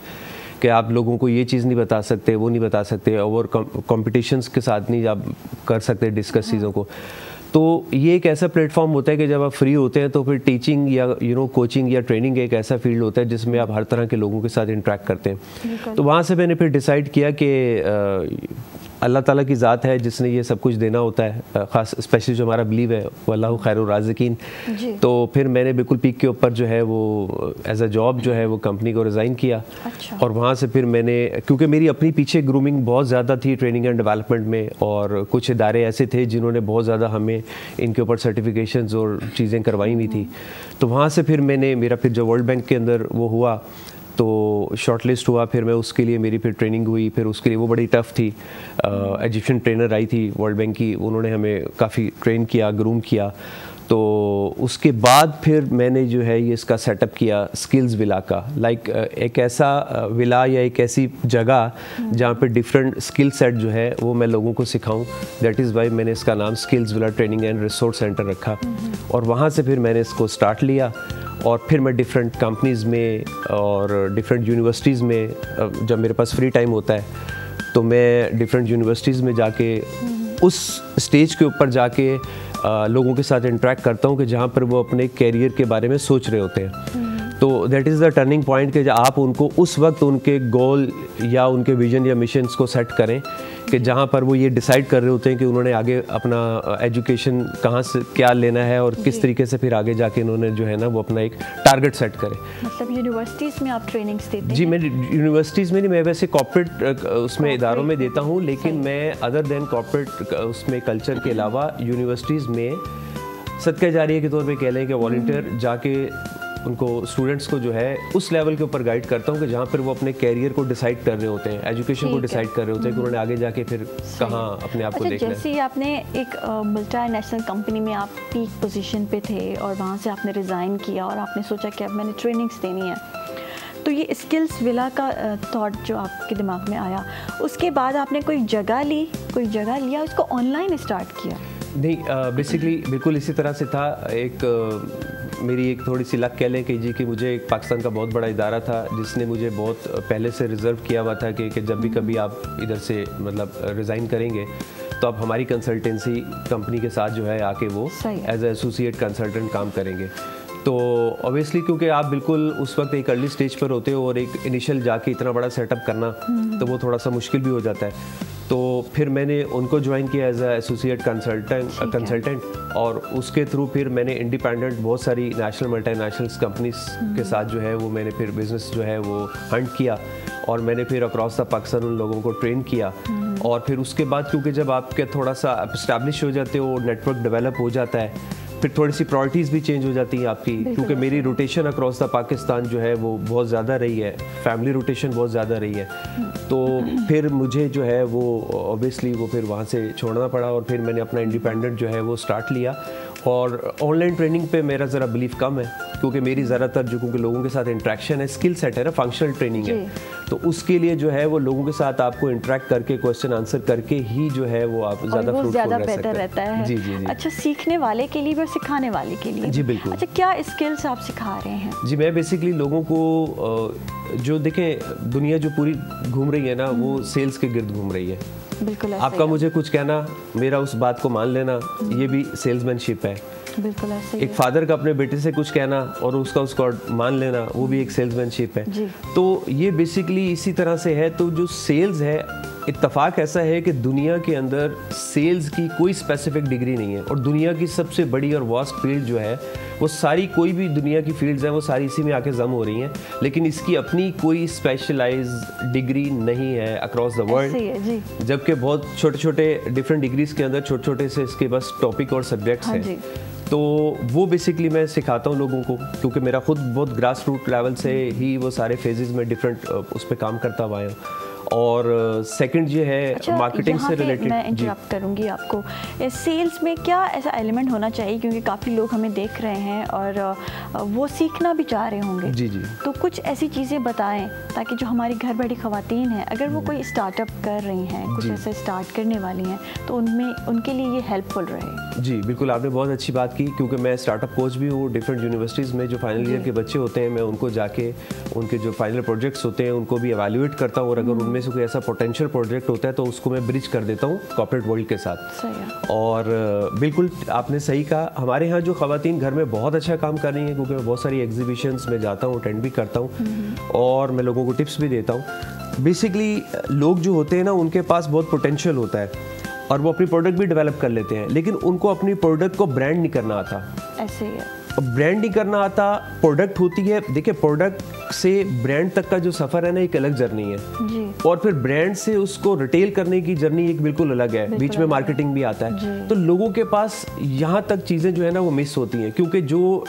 कि आप लोगों को ये चीज़ नहीं बता सकते, वो नहीं बता सकते, और कॉम्पिटिशन्स के साथ नहीं आप कर सकते डिस्कस चीज़ों को। तो ये एक ऐसा प्लेटफॉर्म होता है कि जब आप फ्री होते हैं तो फिर टीचिंग या कोचिंग या ट्रेनिंग एक ऐसा फील्ड होता है जिसमें आप हर तरह के लोगों के साथ इंटरेक्ट करते हैं। तो वहाँ से मैंने फिर डिसाइड किया कि अल्लाह ताला की ज़ात है जिसने ये सब कुछ देना होता है, ख़ास स्पेशली जो हमारा बिलीव है वल्लाहु खैरुर राज़िकीन। तो फिर मैंने बिल्कुल पीक के ऊपर जो है वो एज अ जॉब जो है वो कंपनी को रिज़ाइन किया। और वहाँ से फिर मैंने, क्योंकि मेरी अपनी पीछे ग्रूमिंग बहुत ज़्यादा थी ट्रेनिंग एंड डेवलपमेंट में, और कुछ इदारे ऐसे थे जिन्होंने बहुत ज़्यादा हमें इनके ऊपर सर्टिफिकेशंस और चीज़ें करवाई हुई थी। तो वहाँ से फिर मैंने, मेरा फिर जो वर्ल्ड बैंक के अंदर वो हुआ तो शॉर्टलिस्ट हुआ, फिर मैं उसके लिए मेरी फिर ट्रेनिंग हुई, फिर उसके लिए वो बड़ी टफ़ थी। इजिप्शियन ट्रेनर आई थी वर्ल्ड बैंक की, उन्होंने हमें काफ़ी ट्रेन किया, ग्रूम किया। तो उसके बाद फिर मैंने जो है ये इसका सेटअप किया स्किल्स विला का, लाइक एक ऐसा विला या एक ऐसी जगह जहाँ पे डिफरेंट स्किल सेट जो है वो मैं लोगों को सिखाऊं। दैट इज़ वाई मैंने इसका नाम skills villa training and resource centre रखा। और वहाँ से फिर मैंने इसको स्टार्ट लिया, और फिर मैं डिफरेंट कंपनीज़ में और डिफरेंट यूनिवर्सिटीज़ में, जब मेरे पास फ्री टाइम होता है तो मैं डिफरेंट यूनिवर्सिटीज़ में जाके उस स्टेज के ऊपर जाके लोगों के साथ इंटरेक्ट करता हूँ कि जहाँ पर वो अपने कैरियर के बारे में सोच रहे होते हैं। तो that is the turning point कि आप उनको उस वक्त उनके गोल या उनके विजन या मिशंस को सेट करें कि जहाँ पर वो ये डिसाइड कर रहे होते हैं कि उन्होंने आगे अपना एजुकेशन कहाँ से क्या लेना है और किस तरीके से फिर आगे जाके इन्होंने जो है ना वो अपना एक टारगेट सेट करें। मतलब यूनिवर्सिटीज़ में आप ट्रेनिंग्स देते हैं? जी, मैं यूनिवर्सिटीज़ में नहीं, मैं वैसे कॉर्पोरेट उसमें इदारों में देता हूँ, लेकिन मैं अदर देन कॉर्पोरेट उसमें कल्चर के अलावा यूनिवर्सिटीज़ में सदका जारिया के तौर पे कह लें कि वॉलंटियर जाके उनको स्टूडेंट्स को जो है उस लेवल के ऊपर गाइड करता हूँ कि जहाँ पर वो अपने कैरियर को डिसाइड कर रहे होते हैं, एजुकेशन को डिसाइड कर रहे होते हैं कि उन्होंने आगे जाके फिर कहाँ अपने आप को देखना है। जैसे आपने एक मल्टीनेशनल कंपनी में आप पीक पोजीशन पे थे और वहाँ से आपने रिज़ाइन किया और आपने सोचा कि अब मैंने ट्रेनिंग्स देनी है, तो ये स्किल्स विला का थॉट जो आपके दिमाग में आया, उसके बाद आपने कोई जगह लिया, उसको ऑनलाइन स्टार्ट किया? नहीं, बेसिकली बिल्कुल इसी तरह से था। मेरी एक थोड़ी सी लक कह लें कि जी कि मुझे एक पाकिस्तान का बहुत बड़ा इदारा था जिसने मुझे बहुत पहले से रिज़र्व किया हुआ था कि जब भी कभी आप इधर से मतलब रिज़ाइन करेंगे तो आप हमारी कंसल्टेंसी कंपनी के साथ जो है आके वो एज ए एसोसिएट कंसल्टेंट काम करेंगे। तो ऑब्वियसली क्योंकि आप बिल्कुल उस वक्त एक अर्ली स्टेज पर होते हो और एक इनिशियल जाके इतना बड़ा सेटअप करना तो वो थोड़ा सा मुश्किल भी हो जाता है। तो फिर मैंने उनको ज्वाइन किया एज ए एसोसिएट कंसल्टेंट और उसके थ्रू फिर मैंने इंडिपेंडेंट बहुत सारी नेशनल मल्टीनेशनल्स कंपनीज के साथ जो है वो मैंने फिर बिज़नेस जो है वो हंट किया और मैंने फिर अक्रॉस द पाकिस्तान उन लोगों को ट्रेन किया। और फिर उसके बाद क्योंकि जब आपके थोड़ा सा एस्टैब्लिश हो जाते हो, नेटवर्क डेवलप हो जाता है, फिर थोड़ी सी प्रायोरिटीज़ भी चेंज हो जाती हैं आपकी, क्योंकि मेरी रोटेशन अक्रॉस द पाकिस्तान जो है वो बहुत ज़्यादा रही है, फैमिली रोटेशन बहुत ज़्यादा रही है। तो फिर मुझे जो है वो ऑब्वियसली वो फिर वहाँ से छोड़ना पड़ा और फिर मैंने अपना इंडिपेंडेंट जो है वो स्टार्ट लिया। और ऑनलाइन ट्रेनिंग पे मेरा ज़रा बिलीव कम है क्योंकि मेरी ज़्यादातर जो क्योंकि लोगों के साथ इंटरेक्शन है, स्किल सेट है ना, फंक्शनल ट्रेनिंग है, तो उसके लिए जो है वो लोगों के साथ आपको इंटरेक्ट करके क्वेश्चन आंसर करके ही जो है वो आप ज़्यादा बेहतर रहता है। जी जी जी। अच्छा, सीखने वाले के लिए और सिखाने वाले के लिए? जी बिल्कुल। अच्छा, क्या स्किल्स आप सिखा रहे हैं? जी, मैं बेसिकली लोगों को जो देखें दुनिया जो पूरी घूम रही है ना वो सेल्स के गिर्द घूम रही है। बिल्कुल आपका मुझे कुछ कहना, मेरा उस बात को मान लेना, ये भी सेल्समैनशिप है। बिल्कुल ऐसे ही एक फादर का अपने बेटे से कुछ कहना और उसको मान लेना, वो भी एक सेल्समैनशिप है। तो ये बेसिकली इसी तरह से है। तो जो सेल्स है, इत्तेफाक ऐसा है कि दुनिया के अंदर सेल्स की कोई स्पेसिफिक डिग्री नहीं है, और दुनिया की सबसे बड़ी और वास्ट फील्ड जो है वो सारी, कोई भी दुनिया की फील्ड्स हैं वो सारी इसी में आके जम हो रही हैं, लेकिन इसकी अपनी कोई स्पेशलाइज्ड डिग्री नहीं है अक्रॉस द वर्ल्ड। जबकि बहुत छोटे छोटे डिफरेंट डिग्रीज के अंदर छोटे छोटे से इसके बस टॉपिक और सब्जेक्ट्स हैं। तो वो बेसिकली मैं सिखाता हूँ लोगों को, क्योंकि मेरा खुद बहुत ग्रास रूट लेवल से ही वो सारे फेजेस में डिफरेंट उस पर काम करता हुआ है। और सेकंड ये है मार्केटिंग से रिलेटेड। मैं इंटरप्ट करूंगी आपको, सेल्स में क्या ऐसा एलिमेंट होना चाहिए, क्योंकि काफ़ी लोग हमें देख रहे हैं और वो सीखना भी चाह रहे होंगे। जी जी। तो कुछ ऐसी चीज़ें बताएं ताकि जो हमारी घर बैठी ख़वातीन हैं, अगर वो कोई स्टार्टअप कर रही हैं, कुछ ऐसा स्टार्ट करने वाली हैं, तो उनके लिए ये हेल्पफुल रहे। जी बिल्कुल, आपने बहुत अच्छी बात की, क्योंकि मैं स्टार्टअप कोच भी हूँ। डिफरेंट यूनिवर्सिटीज़ में जो फाइनल ईयर के बच्चे होते हैं, मैं उनको जाके उनके जो फाइनल प्रोजेक्ट्स होते हैं उनको भी एवेल्युएट करता हूँ, और अगर उनमें से कोई ऐसा पोटेंशियल प्रोजेक्ट होता है तो उसको मैं ब्रिज कर देता हूँ कॉर्पोरेट वर्ल्ड के साथ। और बिल्कुल आपने सही कहा, हमारे यहाँ जो ख़वातीन घर में बहुत अच्छा काम कर रही हैं, क्योंकि मैं बहुत सारी एग्जीबिशंस में जाता हूँ, अटेंड भी करता हूँ और मैं लोगों को टिप्स भी देता हूँ। बेसिकली लोग जो होते हैं ना, उनके पास बहुत पोटेंशियल होता है और वो अपनी प्रोडक्ट भी डेवलप कर लेते हैं, लेकिन उनको अपनी प्रोडक्ट को ब्रांड नहीं करना आता। ऐसे ही है, ब्रांड नहीं करना आता। प्रोडक्ट होती है, देखिए प्रोडक्ट से ब्रांड तक का जो सफ़र है ना, एक अलग जर्नी है जी। और फिर ब्रांड से उसको रिटेल करने की जर्नी एक बिल्कुल अलग है, बीच में मार्केटिंग भी आता है। तो लोगों के पास यहाँ तक चीज़ें जो है ना वो मिस होती हैं, क्योंकि जो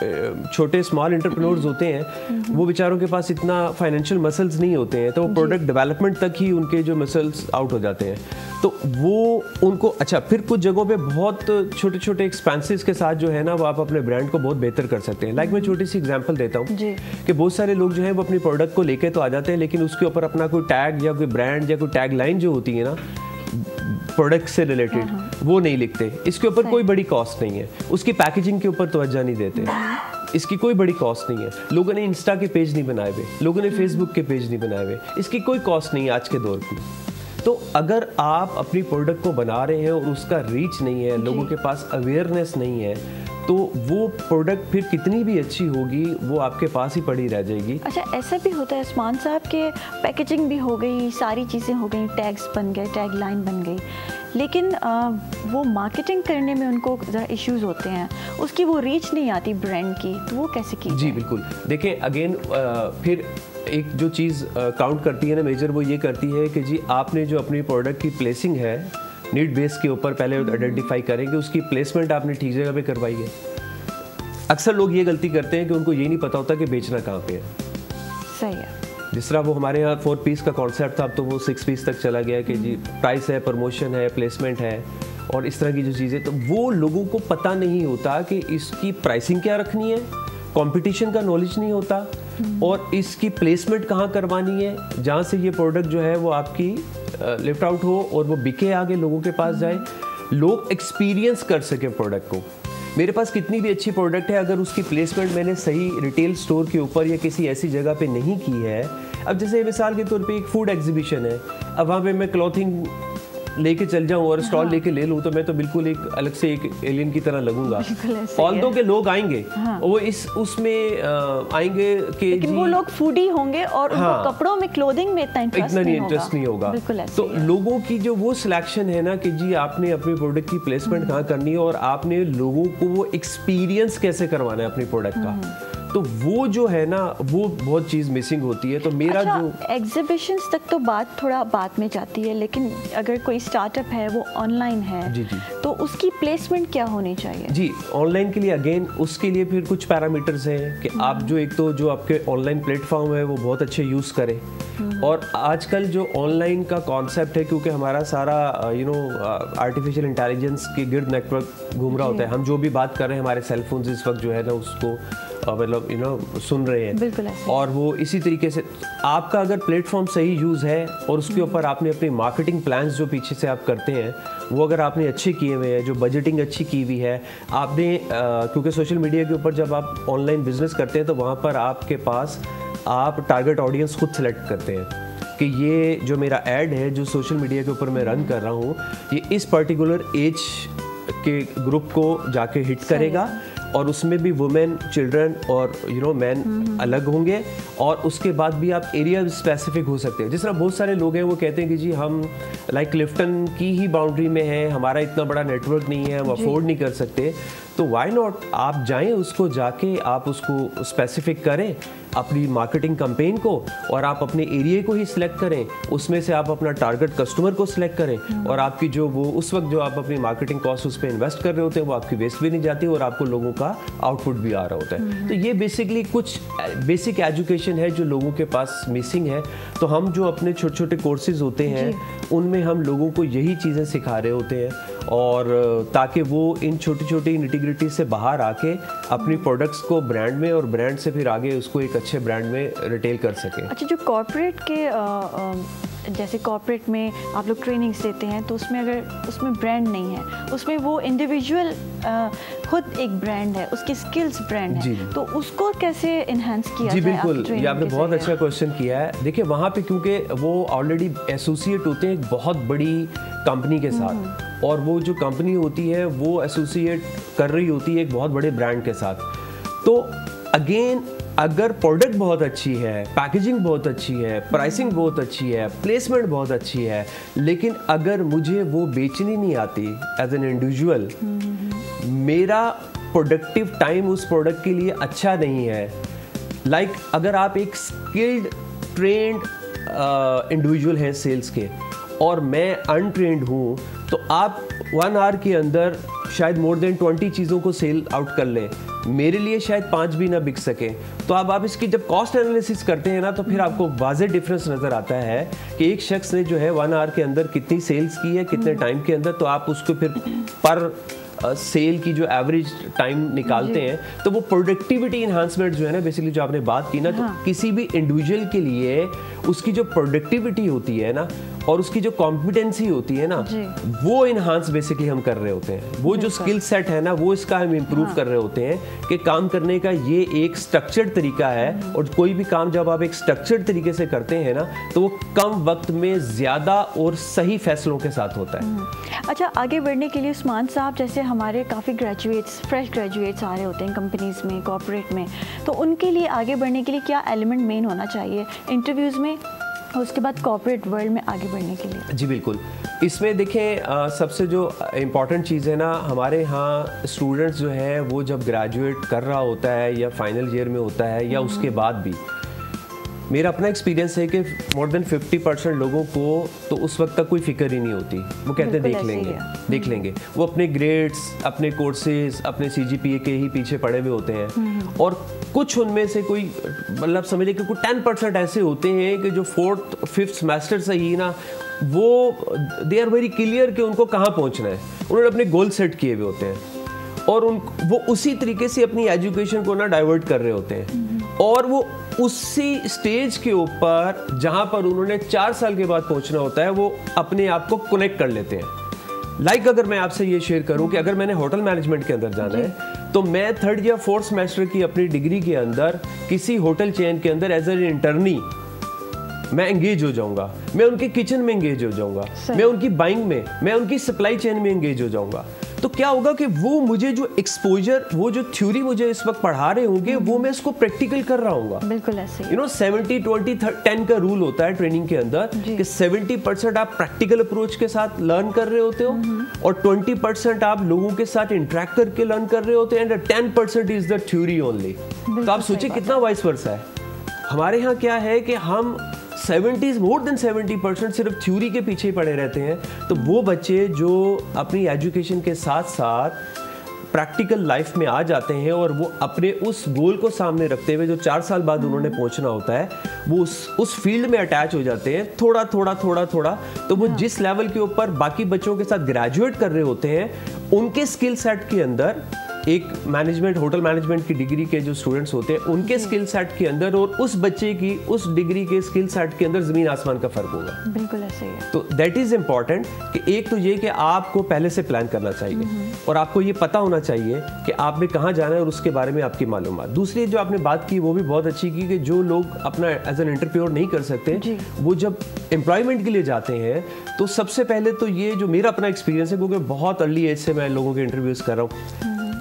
छोटे स्मॉल एंटरप्रेन्योर्स होते हैं वो बेचारों के पास इतना फाइनेंशियल मसल्स नहीं होते हैं, तो वो प्रोडक्ट डेवलपमेंट तक ही उनके जो मसल्स आउट हो जाते हैं। तो वो उनको अच्छा, फिर कुछ जगहों पे बहुत छोटे छोटे एक्सपेंसेस के साथ जो है ना वो आप अपने ब्रांड को बहुत बेहतर कर सकते हैं। मैं छोटी सी एग्जांपल देता हूँ कि बहुत सारे लोग जो हैं वो अपनी प्रोडक्ट को लेके तो आ जाते हैं, लेकिन उसके ऊपर अपना कोई टैग या कोई ब्रांड या कोई टैग लाइन जो होती है ना प्रोडक्ट से रिलेटेड, वो नहीं लिखते। इसके ऊपर कोई बड़ी कॉस्ट नहीं है, उसकी पैकेजिंग के ऊपर तवज्जो नहीं देते, इसकी कोई बड़ी कॉस्ट नहीं है। लोगों ने इंस्टा के पेज नहीं बनाए हुए, लोगों ने फेसबुक के पेज नहीं बनाए हुए, इसकी कोई कॉस्ट नहीं है आज के दौर में। तो अगर आप अपनी प्रोडक्ट को बना रहे हैं और उसका रीच नहीं है, लोगों के पास अवेयरनेस नहीं है, तो वो प्रोडक्ट फिर कितनी भी अच्छी होगी वो आपके पास ही पड़ी रह जाएगी। अच्छा, ऐसा भी होता है उस्मान साहब के पैकेजिंग भी हो गई, सारी चीज़ें हो गई, टैग्स बन गए, टैग लाइन बन गई, लेकिन वो मार्केटिंग करने में उनको ज़रा इश्यूज होते हैं, उसकी वो रीच नहीं आती ब्रांड की, तो वो कैसे की? जी बिल्कुल, देखें अगेन फिर एक जो चीज़ काउंट करती है ना मेजर, वो ये करती है कि जी आपने जो अपनी प्रोडक्ट की प्लेसिंग है नीड बेस के ऊपर पहले आइडेंटिफाई करें कि उसकी प्लेसमेंट आपने ठीक जगह पे करवाई है। अक्सर लोग ये गलती करते हैं कि उनको ये नहीं पता होता कि बेचना कहाँ पे है। सही है। जिस तरह वो हमारे यहाँ 4 पीस का कॉन्सेप्ट था, अब तो वो 6 पीस तक चला गया कि जी प्राइस है, प्रमोशन है, प्लेसमेंट है और इस तरह की जो चीज़ें, तो वो लोगों को पता नहीं होता कि इसकी प्राइसिंग क्या रखनी है, कंपटीशन का नॉलेज नहीं होता और इसकी प्लेसमेंट कहाँ करवानी है जहाँ से ये प्रोडक्ट जो है वो आपकी लिफ्ट आउट हो और वो बिके आगे, लोगों के पास जाए, लोग एक्सपीरियंस कर सके प्रोडक्ट को। मेरे पास कितनी भी अच्छी प्रोडक्ट है, अगर उसकी प्लेसमेंट मैंने सही रिटेल स्टोर के ऊपर या किसी ऐसी जगह पे नहीं की है, अब जैसे मिसाल के तौर पे एक फूड एग्जीबिशन है, अब वहाँ पे मैं क्लॉथिंग लेके चल जाऊँ और स्टॉल लेके ले लूँ तो मैं तो बिल्कुल एक अलग से एक एलियन की तरह लगूंगा। ऑल्दो के लोग आएंगे वो इस उसमें आएंगे कि लेकिन वो लोग फूडी होंगे और उनको कपड़ों में, क्लोथिंग में इतना इंटरेस्ट नहीं होगा। तो लोगों की जो वो सिलेक्शन है ना कि जी आपने अपनी प्रोडक्ट की प्लेसमेंट कहाँ करनी है और आपने लोगों को वो एक्सपीरियंस कैसे करवाना है अपनी प्रोडक्ट का, तो वो जो है ना वो बहुत चीज़ मिसिंग होती है। तो मेरा जो एग्जीबिशंस तक तो बात थोड़ा बाद में जाती है, लेकिन अगर कोई स्टार्टअप है वो ऑनलाइन है जी तो उसकी प्लेसमेंट क्या होनी चाहिए? जी ऑनलाइन के लिए अगेन उसके लिए फिर कुछ पैरामीटर्स हैं कि आप जो एक तो जो आपके ऑनलाइन प्लेटफॉर्म है वो बहुत अच्छे यूज़ करें। और आजकल जो ऑनलाइन का कॉन्सेप्ट है, क्योंकि हमारा सारा आर्टिफिशियल इंटेलिजेंस के गिर्द नेटवर्क घूम रहा होता है, हम जो भी बात कर रहे हैं हमारे सेल फोन इस वक्त जो है ना उसको मतलब सुन रहे हैं, और वो इसी तरीके से आपका अगर प्लेटफॉर्म सही यूज़ है और उसके ऊपर आपने अपने मार्केटिंग प्लान्स जो पीछे से आप करते हैं वो अगर आपने अच्छे किए हुए हैं, जो बजटिंग अच्छी की हुई है आपने, क्योंकि सोशल मीडिया के ऊपर जब आप ऑनलाइन बिजनेस करते हैं तो वहाँ पर आपके पास आप टारगेट ऑडियंस खुद सेलेक्ट करते हैं कि ये जो मेरा ऐड है जो सोशल मीडिया के ऊपर मैं रन कर रहा हूँ, ये इस पर्टिकुलर एज के ग्रुप को जाके हिट करेगा और उसमें भी वुमेन, चिल्ड्रन और मैन अलग होंगे। और उसके बाद भी आप एरिया स्पेसिफिक हो सकते हैं। जिस तरह बहुत सारे लोग हैं वो कहते हैं कि जी हम क्लिफ्टन की ही बाउंड्री में हैं, हमारा इतना बड़ा नेटवर्क नहीं है, हम अफोर्ड नहीं कर सकते। तो व्हाई नॉट आप जाएं, उसको जाके आप उसको स्पेसिफिक करें अपनी मार्केटिंग कैंपेन को, और आप अपने एरिया को ही सिलेक्ट करें, उसमें से आप अपना टारगेट कस्टमर को सिलेक्ट करें, और आपकी जो वो उस वक्त जो आप अपनी मार्केटिंग कॉस्ट उस पर इन्वेस्ट कर रहे होते हैं वो आपकी वेस्ट भी नहीं जाती और आपको लोगों का आउटपुट भी आ रहा होता है। तो ये बेसिकली कुछ बेसिक एजुकेशन है जो लोगों के पास मिसिंग है। तो हम जो अपने छोटे छोटे कोर्सेज होते हैं उनमें हम लोगों को यही चीज़ें सिखा रहे होते हैं, और ताकि वो इन छोटी छोटी निटिग्रिटी से बाहर आके अपनी प्रोडक्ट्स को ब्रांड में और ब्रांड से फिर आगे उसको एक अच्छे ब्रांड में रिटेल कर सकें। अच्छा, जो कॉर्पोरेट के जैसे कॉर्पोरेट में आप लोग ट्रेनिंग्स देते हैं तो उसमें अगर उसमें ब्रांड नहीं है, उसमें वो इंडिविजुअल खुद एक ब्रांड है, उसकी स्किल्स ब्रांड है, तो उसको कैसे इन्हांस किया जी जाए? बिल्कुल, ये आपने बहुत अच्छा क्वेश्चन किया है। देखिए वहाँ पे क्योंकि वो ऑलरेडी एसोसिएट होते हैं एक बहुत बड़ी कंपनी के साथ, और वो जो कंपनी होती है वो एसोसिएट कर रही होती है एक बहुत बड़े ब्रांड के साथ। तो अगेन अगर प्रोडक्ट बहुत अच्छी है, पैकेजिंग बहुत अच्छी है, प्राइसिंग बहुत अच्छी है, प्लेसमेंट बहुत अच्छी है, लेकिन अगर मुझे वो बेचनी नहीं आती एज एन इंडिविजुअल, मेरा प्रोडक्टिव टाइम उस प्रोडक्ट के लिए अच्छा नहीं है, अगर आप एक स्किल्ड ट्रेंड इंडिविजुअल हैं सेल्स के और मैं अनट्रेंड हूँ, तो आप 1 आवर के अंदर शायद मोर देन 20 चीज़ों को सेल आउट कर लें, मेरे लिए शायद 5 भी ना बिक सके। तो अब आप इसकी जब कॉस्ट एनालिसिस करते हैं ना, तो फिर आपको वाज़े डिफरेंस नज़र आता है कि एक शख्स ने जो है 1 आवर के अंदर कितनी सेल्स की है, कितने टाइम के अंदर, तो आप उसको फिर पर सेल की जो एवरेज टाइम निकालते हैं, तो वो प्रोडक्टिविटी इन्हांसमेंट जो है ना, बेसिकली जो आपने बात की ना, तो किसी भी इंडिविजुअल के लिए उसकी जो प्रोडक्टिविटी होती है ना और उसकी जो कॉम्पिटेंसी होती है ना, वो इन्हांस बेसिकली हम कर रहे होते हैं। वो जो स्किल सेट है ना, वो इसका हम इम्प्रूव कर रहे होते हैं कि काम करने का ये एक स्ट्रक्चर्ड तरीका है, और कोई भी काम जब आप एक स्ट्रक्चर्ड तरीके से करते हैं ना, तो वो कम वक्त में ज़्यादा और सही फैसलों के साथ होता है। अच्छा, आगे बढ़ने के लिए उस्मान साहब, जैसे हमारे काफ़ी ग्रेजुएट्स, फ्रेश ग्रेजुएट्स आ रहे होते हैं कंपनीज़ में, कॉर्पोरेट में, तो उनके लिए आगे बढ़ने के लिए क्या एलिमेंट मेन होना चाहिए इंटरव्यूज़ में, और उसके बाद कॉर्पोरेट वर्ल्ड में आगे बढ़ने के लिए? जी बिल्कुल, इसमें देखें सबसे जो इम्पॉर्टेंट चीज़ है ना, हमारे यहाँ स्टूडेंट्स जो है वो जब ग्रेजुएट कर रहा होता है या फाइनल ईयर में होता है या उसके बाद भी, मेरा अपना एक्सपीरियंस है कि मोर देन 50% लोगों को तो उस वक्त तक कोई फिक्र ही नहीं होती। वो कहते हैं देख लेंगे, वो अपने ग्रेड्स, अपने कोर्सेज, अपने CGPA के ही पीछे पड़े हुए होते हैं। और कुछ उनमें से कोई मतलब समझिए कि कुछ 10% ऐसे होते हैं कि जो 4th 5th सेमेस्टर से ही ना, वो दे आर वेरी क्लियर कि उनको कहाँ पहुँचना है, उन्होंने अपने गोल सेट किए हुए होते हैं, और वो उसी तरीके से अपनी एजुकेशन को ना डाइवर्ट कर रहे होते हैं, और वो उसी स्टेज के ऊपर जहां पर उन्होंने 4 साल के बाद पहुंचना होता है, वो अपने आप को कनेक्ट कर लेते हैं। अगर मैं आपसे ये शेयर करूं कि अगर मैंने होटल मैनेजमेंट के अंदर जाना है, तो मैं 3rd या 4th सेमेस्टर की अपनी डिग्री के अंदर किसी होटल चेन के अंदर एज एन इंटर्नी मैं एंगेज हो जाऊंगा, मैं उनके किचन में एंगेज हो जाऊंगा, मैं उनकी बाइंग में, मैं उनकी सप्लाई चेन में एंगेज हो जाऊंगा। तो क्या होगा कि वो मुझे जो एक्सपोजर, वो जो थ्योरी मुझे इस वक्त पढ़ा रहे होंगे, वो मैं इसको प्रैक्टिकल कर रहा हूँ। बिल्कुल ऐसे, 70-20-10 का रूल होता है ट्रेनिंग के अंदर कि 70% आप प्रैक्टिकल अप्रोच के साथ लर्न कर रहे होते हो, और 20% आप लोगों के साथ इंटरेक्ट करके लर्न कर रहे होते हैं, and 10% is the theory only. तो आप सोचिए कितना वाइस वर्सा है। हमारे यहाँ क्या है कि हम 70s मोर देन 70% सिर्फ थ्योरी के पीछे ही पड़े रहते हैं। तो वो बच्चे जो अपनी एजुकेशन के साथ साथ प्रैक्टिकल लाइफ में आ जाते हैं और वो अपने उस गोल को सामने रखते हुए जो 4 साल बाद उन्होंने पहुंचना होता है, वो उस फील्ड में अटैच हो जाते हैं थोड़ा थोड़ा। तो वो जिस लेवल के ऊपर बाकी बच्चों के साथ ग्रेजुएट कर रहे होते हैं, उनके स्किल सेट के अंदर एक मैनेजमेंट, होटल मैनेजमेंट की डिग्री के जो स्टूडेंट्स होते हैं उनके स्किल सेट के अंदर और उस बच्चे की उस डिग्री के स्किल सेट के अंदर ज़मीन आसमान का फ़र्क होगा। बिल्कुल ऐसे ही है। तो दैट इज़ इम्पॉर्टेंट कि एक तो ये कि आपको पहले से प्लान करना चाहिए और आपको ये पता होना चाहिए कि आपने कहाँ जाना है और उसके बारे में आपकी मालूमात। दूसरी जो आपने बात की वो भी बहुत अच्छी की कि जो लोग अपना एज एन एंटरप्रेन्योर नहीं कर सकते, वो जब एम्प्लॉयमेंट के लिए जाते हैं तो सबसे पहले तो ये जो मेरा अपना एक्सपीरियंस है, क्योंकि बहुत अर्ली एज से मैं लोगों के इंटरव्यूज़ कर रहा हूँ,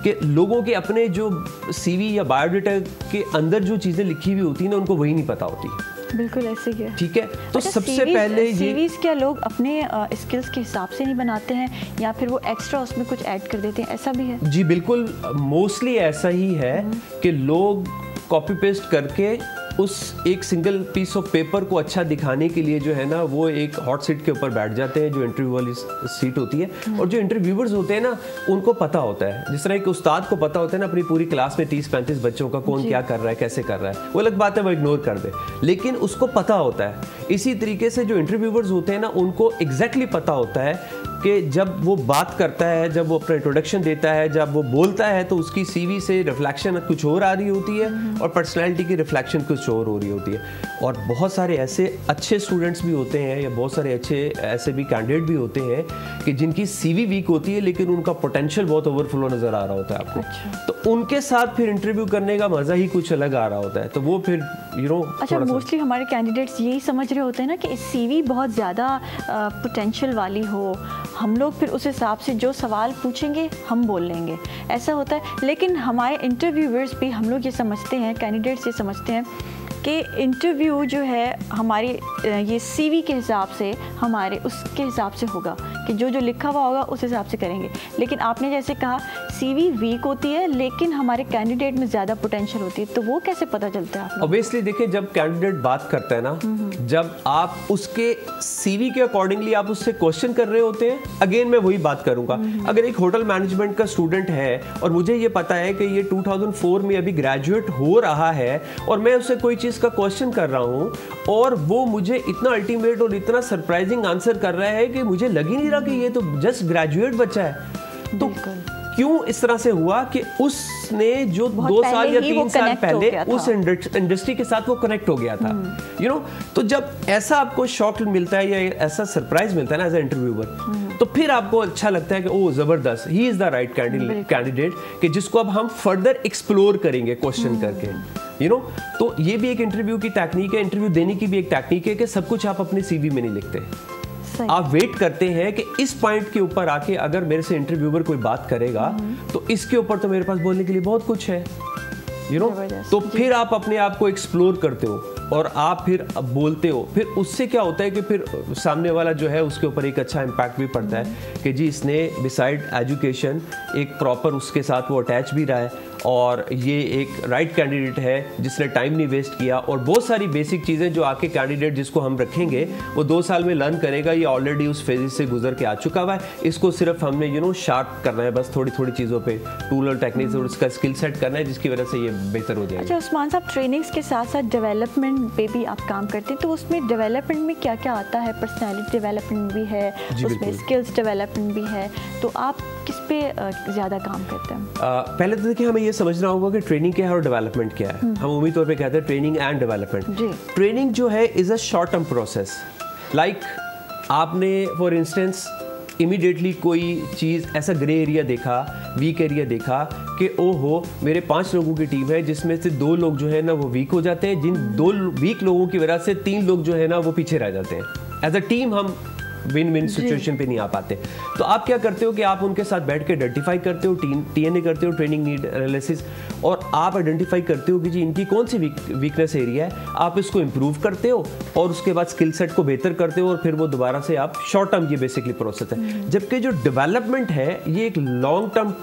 कि लोगों के अपने जो सीवी या बायोडाटा के अंदर जो चीज़ें लिखी हुई होती हैं ना, उनको वही नहीं पता होती। बिल्कुल ऐसे ही है। ठीक है, तो सबसे पहले ये सीवीज क्या लोग अपने स्किल्स के हिसाब से नहीं बनाते हैं या फिर वो एक्स्ट्रा उसमें कुछ ऐड कर देते हैं, ऐसा भी है? जी बिल्कुल, मोस्टली ऐसा ही है कि लोग कॉपी पेस्ट करके उस एक सिंगल पीस ऑफ पेपर को अच्छा दिखाने के लिए जो है ना, वो एक हॉट सीट के ऊपर बैठ जाते हैं, जो इंटरव्यू वाली सीट होती है। और जो इंटरव्यूअर्स होते हैं ना, उनको पता होता है, जिस तरह एक उस्ताद को पता होता है ना अपनी पूरी क्लास में 30-35 बच्चों का कौन क्या कर रहा है, कैसे कर रहा है, वो अलग बात है, वो इग्नोर कर दे, लेकिन उसको पता होता है। इसी तरीके से जो इंटरव्यूअर्स होते हैं ना, उनको एग्जैक्टली पता होता है कि जब वो बात करता है, जब वो अपना इंट्रोडक्शन देता है, जब वो बोलता है, तो उसकी सीवी से रिफ्लेक्शन कुछ और आ रही होती है और पर्सनैलिटी की रिफ्लेक्शन कुछ और हो रही होती है। और बहुत सारे ऐसे अच्छे स्टूडेंट्स भी होते हैं या बहुत सारे अच्छे ऐसे भी कैंडिडेट भी होते हैं कि जिनकी सीवी वीक होती है लेकिन उनका पोटेंशियल बहुत ओवरफ्लो नज़र आ रहा होता है आपको। तो उनके साथ फिर इंटरव्यू करने का मज़ा ही कुछ अलग आ रहा होता है। तो वो फिर अच्छा, मोस्टली हमारे कैंडिडेट्स यही समझ रहे होते हैं ना कि सीवी बहुत ज़्यादा पोटेंशियल वाली हो, हम लोग फिर उस हिसाब से जो सवाल पूछेंगे हम बोल लेंगे, ऐसा होता है। लेकिन हमारे इंटरव्यूअर्स भी, हम लोग ये समझते हैं, कैंडिडेट्स ये समझते हैं कि इंटरव्यू जो है हमारी ये सीवी के हिसाब से, हमारे उसके हिसाब से होगा कि जो जो लिखा हुआ होगा उस हिसाब से करेंगे। लेकिन आपने जैसे कहा सीवी वीक होती है लेकिन हमारे कैंडिडेट में ज़्यादा पोटेंशियल होती है, तो वो कैसे पता चलता है? ऑब्वियसली देखिए, जब कैंडिडेट बात करता है ना, जब आप उसके सीवी के अकॉर्डिंगली आप उससे क्वेश्चन कर रहे होते हैं, अगेन मैं वही बात करूंगा, अगर एक होटल मैनेजमेंट का स्टूडेंट है और मुझे ये पता है कि ये 2004 में अभी ग्रेजुएट हो रहा है और मैं उससे कोई चीज़ का क्वेश्चन कर रहा हूँ और वो मुझे इतना अल्टीमेट और इतना सरप्राइजिंग आंसर कर रहा है कि मुझे लग ही नहीं रहा कि ये तो जस्ट ग्रेजुएट बच्चा है, तो क्यों इस तरह से हुआ कि उसने जो 2 साल या 3 साल पहले उस इंडस्ट्री के साथ वो कनेक्ट हो गया था, तो जब ऐसा आपको शॉक मिलता है या ऐसा सरप्राइज मिलता है ना एज ए इंटरव्यूअर, तो फिर आपको अच्छा लगता है कि ओह जबरदस्त, he is the right candidate कि जिसको अब हम फर्दर एक्सप्लोर करेंगे क्वेश्चन करके, तो ये भी एक इंटरव्यू की टेक्निक है, इंटरव्यू देने की भी एक टेक्निक है कि सब कुछ आप अपने सीवी में नहीं लिखते, आप वेट करते हैं कि इस पॉइंट के ऊपर आके अगर मेरे से इंटरव्यूअर कोई बात करेगा तो इसके ऊपर तो मेरे पास बोलने के लिए बहुत कुछ है, तो फिर आप अपने आप को एक्सप्लोर करते हो और आप फिर बोलते हो। फिर उससे क्या होता है कि फिर सामने वाला जो है उसके ऊपर एक अच्छा इम्पैक्ट भी पड़ता है कि जी इसने बिसाइड एजुकेशन एक प्रॉपर उसके साथ वो अटैच भी रहा है और ये एक राइट कैंडिडेट है जिसने टाइम नहीं वेस्ट किया, और बहुत सारी बेसिक चीज़ें जो आके कैंडिडेट जिसको हम रखेंगे वो 2 साल में लर्न करेगा, ये ऑलरेडी उस फेज से गुजर के आ चुका हुआ है, इसको सिर्फ हमने शार्प करना है बस थोड़ी थोड़ी चीज़ों पे, टूल और टेक्निक्स और उसका स्किल सेट करना है जिसकी वजह से ये बेहतर हो जाएगा। अच्छा उस्मान साहब, ट्रेनिंग्स के साथ साथ डेवलपमेंट पे भी आप काम करते हैं, तो उसमें डेवलपमेंट में क्या क्या आता है? पर्सनैलिटी डेवलपमेंट भी है, उसमें स्किल्स डेवलपमेंट भी है, तो आप किस पे ज़्यादा काम करते हैं? पहले तो देखिए हमें ये समझना होगा कि ट्रेनिंग क्या है और डेवलपमेंट क्या है। हम उम्मीद तौर पे कहते हैं ट्रेनिंग एंड डेवलपमेंट। ट्रेनिंग जो है is a short term process, like आपने फॉर इंस्टेंस इमीडिएटली कोई चीज़ ऐसा ग्रे एरिया देखा, वीक एरिया देखा कि ओहो मेरे 5 लोगों की टीम है जिसमें से 2 लोग जो है ना वो वीक हो जाते हैं, जिन 2 वीक लोगों की वजह से 3 लोग जो है ना वो पीछे रह जाते हैं। एज अ टीम हम विन विन सिचुएशन पे नहीं आ पाते, तो आप क्या करते हो कि आप उनके साथ बैठ के आइडेंटिफाई करते हो, TNA करते हो, ट्रेनिंग नीड एनालिसिस, और आप आइडेंटिफाई करते हो कि जी इनकी कौन सी वीकनेस एरिया है, आप इसको इम्प्रूव करते हो और उसके बाद स्किल सेट को बेहतर करते हो और फिर वो दोबारा से आप शॉर्ट टर्म, ये बेसिकली प्रोसेस है। जबकि जो डेवलपमेंट है ये एक लॉन्ग टर्म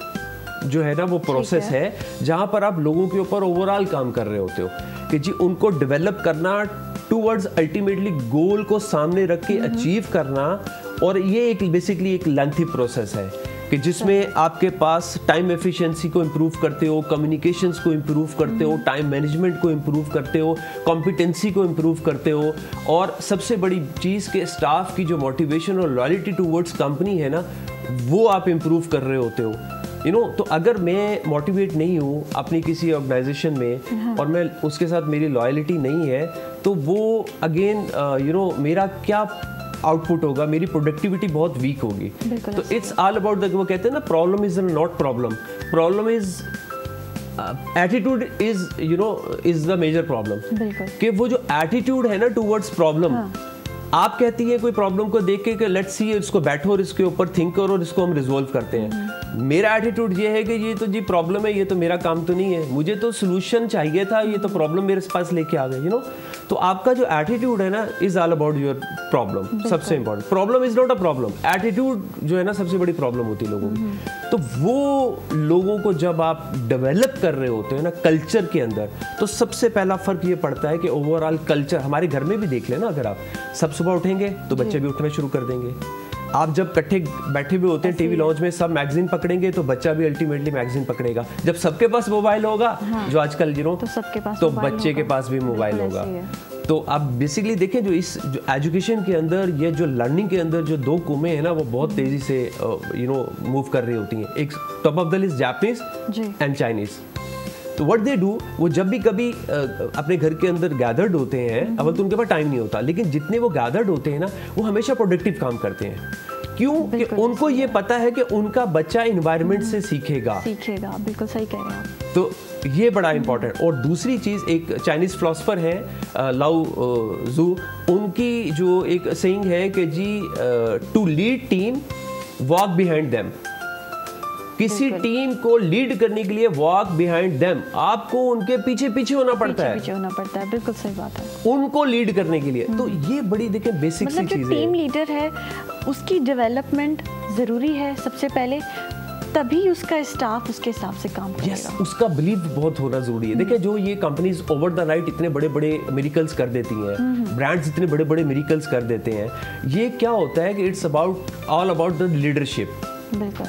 जो है ना वो प्रोसेस है जहाँ पर आप लोगों के ऊपर ओवरऑल काम कर रहे होते हो कि जी उनको डेवलप करना टूवर्ड्स अल्टीमेटली गोल को सामने रख के अचीव करना, और ये एक बेसिकली एक लेंथी प्रोसेस है कि जिसमें आपके पास टाइम एफिशिएंसी को इम्प्रूव करते हो, कम्युनिकेशंस को इम्प्रूव करते हो, टाइम मैनेजमेंट को इम्प्रूव करते हो, कॉम्पिटेंसी को इम्प्रूव करते हो, और सबसे बड़ी चीज़ के स्टाफ की जो मोटिवेशन और लॉयल्टी टूवर्ड्स कंपनी है ना वो आप इम्प्रूव कर रहे होते हो। You know. तो अगर मैं मोटिवेट नहीं हूँ अपनी किसी ऑर्गेनाइजेशन में और मैं उसके साथ मेरी लॉयल्टी नहीं है, तो वो अगेन यू नो मेरा क्या आउटपुट होगा, मेरी प्रोडक्टिविटी बहुत वीक होगी। तो इट्स ऑल अबाउट द, वो कहते हैं ना, problem is not problem, problem is attitude is you know is the major problem. कि वो जो एटीट्यूड है ना टूवर्ड्स प्रॉब्लम, आप कहती है कोई प्रॉब्लम को देख के लेट्स सी, इसको बैठो और इसके ऊपर थिंक करो और इसको हम रिजोल्व करते हैं। मेरा एटीट्यूड ये है कि ये तो जी प्रॉब्लम है, ये तो मेरा काम तो नहीं है, मुझे तो सोल्यूशन चाहिए था, ये तो प्रॉब्लम मेरे पास लेके आ गए, यू नो। तो आपका जो एटीट्यूड है ना is all about your problem. सबसे important, problem is not a problem, attitude जो है ना सबसे बड़ी प्रॉब्लम होती है लोगों की। तो वो लोगों को जब आप डेवलप कर रहे होते हैं ना कल्चर के अंदर, तो सबसे पहला फर्क ये पड़ता है कि ओवरऑल कल्चर, हमारे घर में भी देख लेना, अगर आप सब सुबह उठेंगे तो बच्चे भी उठना शुरू कर देंगे। आप जब इकट्ठे बैठे हुए होते हैं टीवी लॉन्च में, सब मैगजीन पकड़ेंगे तो बच्चा भी अल्टीमेटली मैगजीन पकड़ेगा। जब सबके पास मोबाइल होगा, जो आजकल यू नो, तो सबके पास, तो बच्चे के पास भी मोबाइल होगा। तो आप बेसिकली देखें जो इस जो एजुकेशन के अंदर, ये जो लर्निंग के अंदर जो दो कुएं हैं ना, वो बहुत तेजी से यू नो मूव कर रही होती हैं। एक top of the list Japanese and Chinese. तो व्हाट दे डू, वो जब भी कभी अपने घर के अंदर गैदर्ड होते हैं, अवल तो उनके पास टाइम नहीं होता, लेकिन जितने वो गैदर्ड होते हैं ना, वो हमेशा प्रोडक्टिव काम करते हैं। क्यों? कि उनको ये पता है कि उनका बच्चा इन्वायरमेंट से सीखेगा। बिल्कुल सही कह रहे हैं आप। तो ये बड़ा इंपॉर्टेंट। और दूसरी चीज़, एक चाइनीज़ फिलोसफर है लाओ जू, उनकी जो एक सेइंग है कि जी to lead team walk behind them. किसी टीम को लीड करने के लिए वॉक बिहाइंड देम, आपको उनके पीछे पीछे होना पड़ता है। पीछे होना पड़ता है, बिल्कुल सही बात है, उनको लीड करने के लिए। तो ये बड़ी देखें बेसिक सी चीज़ है। टीम लीडर है, उसकी डेवलपमेंट ज़रूरी है सबसे पहले, तभी उसका स्टाफ उसके हिसाब से काम करेगा। yes, उसका बिलीव बहुत होना जरूरी है। देखिए जो ये कंपनीज ओवर द नाइट इतने बड़े बड़े मिरेकल्स कर देती हैं, ब्रांड्स इतने बड़े बड़े मिरेकल्स कर देते हैं, ये क्या होता है कि it's about all about the leadership. बिल्कुल।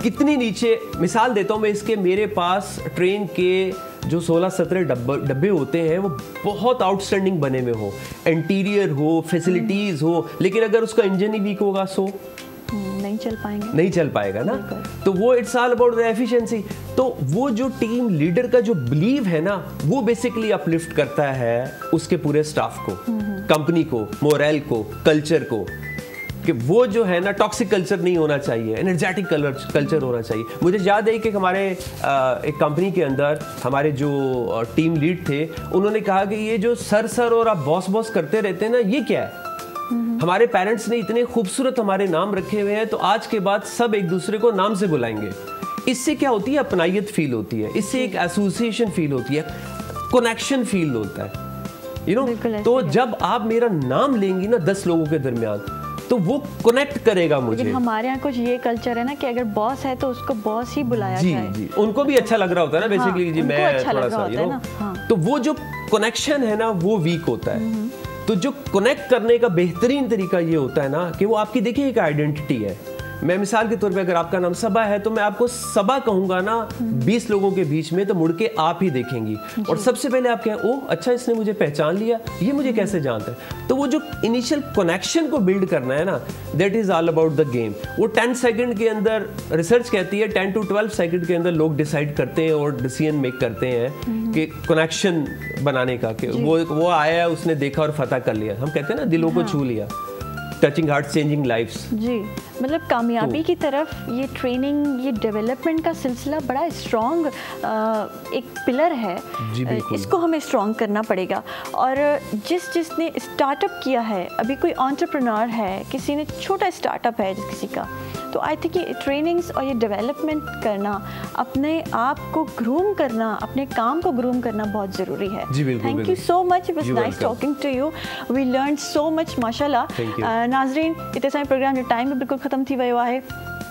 कितनी नीचे, मिसाल देता हूँ मैं इसके, मेरे पास ट्रेन के जो 16-17 डब्बे होते हैं वो बहुत आउटस्टैंडिंग बने हुए हो, इंटीरियर हो, फैसिलिटीज हो, लेकिन अगर उसका इंजन ही वीक होगा सो नहीं चल पाएंगे, नहीं चल पाएगा ना। तो वो it's all about the efficiency. तो वो जो टीम लीडर का जो बिलीव है ना, वो बेसिकली अपलिफ्ट करता है उसके पूरे स्टाफ को, कंपनी को, मोरल को, कल्चर को, कि वो जो है ना टॉक्सिक कल्चर नहीं होना चाहिए, एनर्जेटिक कल्चर होना चाहिए। मुझे याद है कि हमारे एक कंपनी के अंदर हमारे जो टीम लीड थे, उन्होंने कहा कि ये जो सर और आप बॉस करते रहते हैं ना, ये क्या है? हमारे पेरेंट्स ने इतने खूबसूरत हमारे नाम रखे हुए हैं, तो आज के बाद सब एक दूसरे को नाम से बुलाएंगे। इससे क्या होती है? अपनायत फील होती है, इससे एक एसोसिएशन फील होती है, कनेक्शन फील होता है, यू नो। तो जब आप मेरा नाम लेंगी ना 10 लोगों के दरमियान, तो वो कनेक्ट करेगा मुझे। लेकिन हमारे यहाँ कुछ ये कल्चर है ना कि अगर बॉस है तो उसको बॉस ही बुलाया जाए। जी, उनको भी अच्छा लग रहा होता है ना, बेसिकली जी मैं अच्छा थोड़ा सा, यू नो। तो वो जो कनेक्शन है ना वो वीक होता है। तो जो कनेक्ट करने का बेहतरीन तरीका ये होता है ना कि वो आपकी देखिए एक आइडेंटिटी है। मैं मिसाल के तौर पे अगर आपका नाम सबा है तो मैं आपको सबा कहूंगा ना 20 लोगों के बीच में, तो मुड़ के आप ही देखेंगी और सबसे पहले आप कहें ओह अच्छा इसने मुझे पहचान लिया, ये मुझे कैसे जानता है। तो वो जो इनिशियल कनेक्शन को बिल्ड करना है ना, that is all about the game. वो 10 सेकंड के अंदर, रिसर्च कहती है 10 to 12 सेकंड के अंदर लोग डिसाइड करते हैं और डिसीजन मेक करते हैं कि कनेक्शन बनाने का, कि वो आया उसने देखा और फतह कर लिया। हम कहते हैं ना दिलों को छू लिया, टचिंग हार्ट चेंजिंग लाइफ्स। जी, मतलब कामयाबी की तरफ ये ट्रेनिंग, ये डेवलपमेंट का सिलसिला बड़ा स्ट्रॉन्ग एक पिलर है। इसको हमें स्ट्रॉन्ग करना पड़ेगा। और जिसने स्टार्टअप किया है, अभी कोई एंटरप्रेन्योर है, किसी ने छोटा स्टार्टअप है किसी का, तो आई थिंक ये ट्रेनिंग्स और ये डेवलपमेंट करना, अपने आप को ग्रूम करना, अपने काम को ग्रूम करना बहुत ज़रूरी है। Thank you so much, it was nice talking to you, we learn so much माशाल्लाह। नाज़रीन, इतने सारे प्रोग्राम जो टाइम में बिल्कुल ख़त्म थी वियो आहे।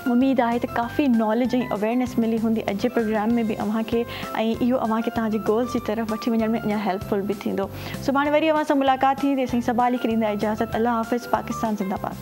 उम्मीद आहे तो काफ़ी नॉलेज ऐं अवेयरनेस मिली हूंदी अॼु प्रोग्राम में भी अव्हां खे, ऐं इहो अव्हां खे तव्हांजे गोल्स जी तरफ़ वठी वञण में अञा हेल्पफुल भी थींदो। सुभाणे वरी अव्हां सां मुलाक़ात थी, तेसिताईं सभु हाली खे ॾींदा इजाज़त। अल्लाह हाफ़िज़, पाकिस्तान ज़िंदाबाद।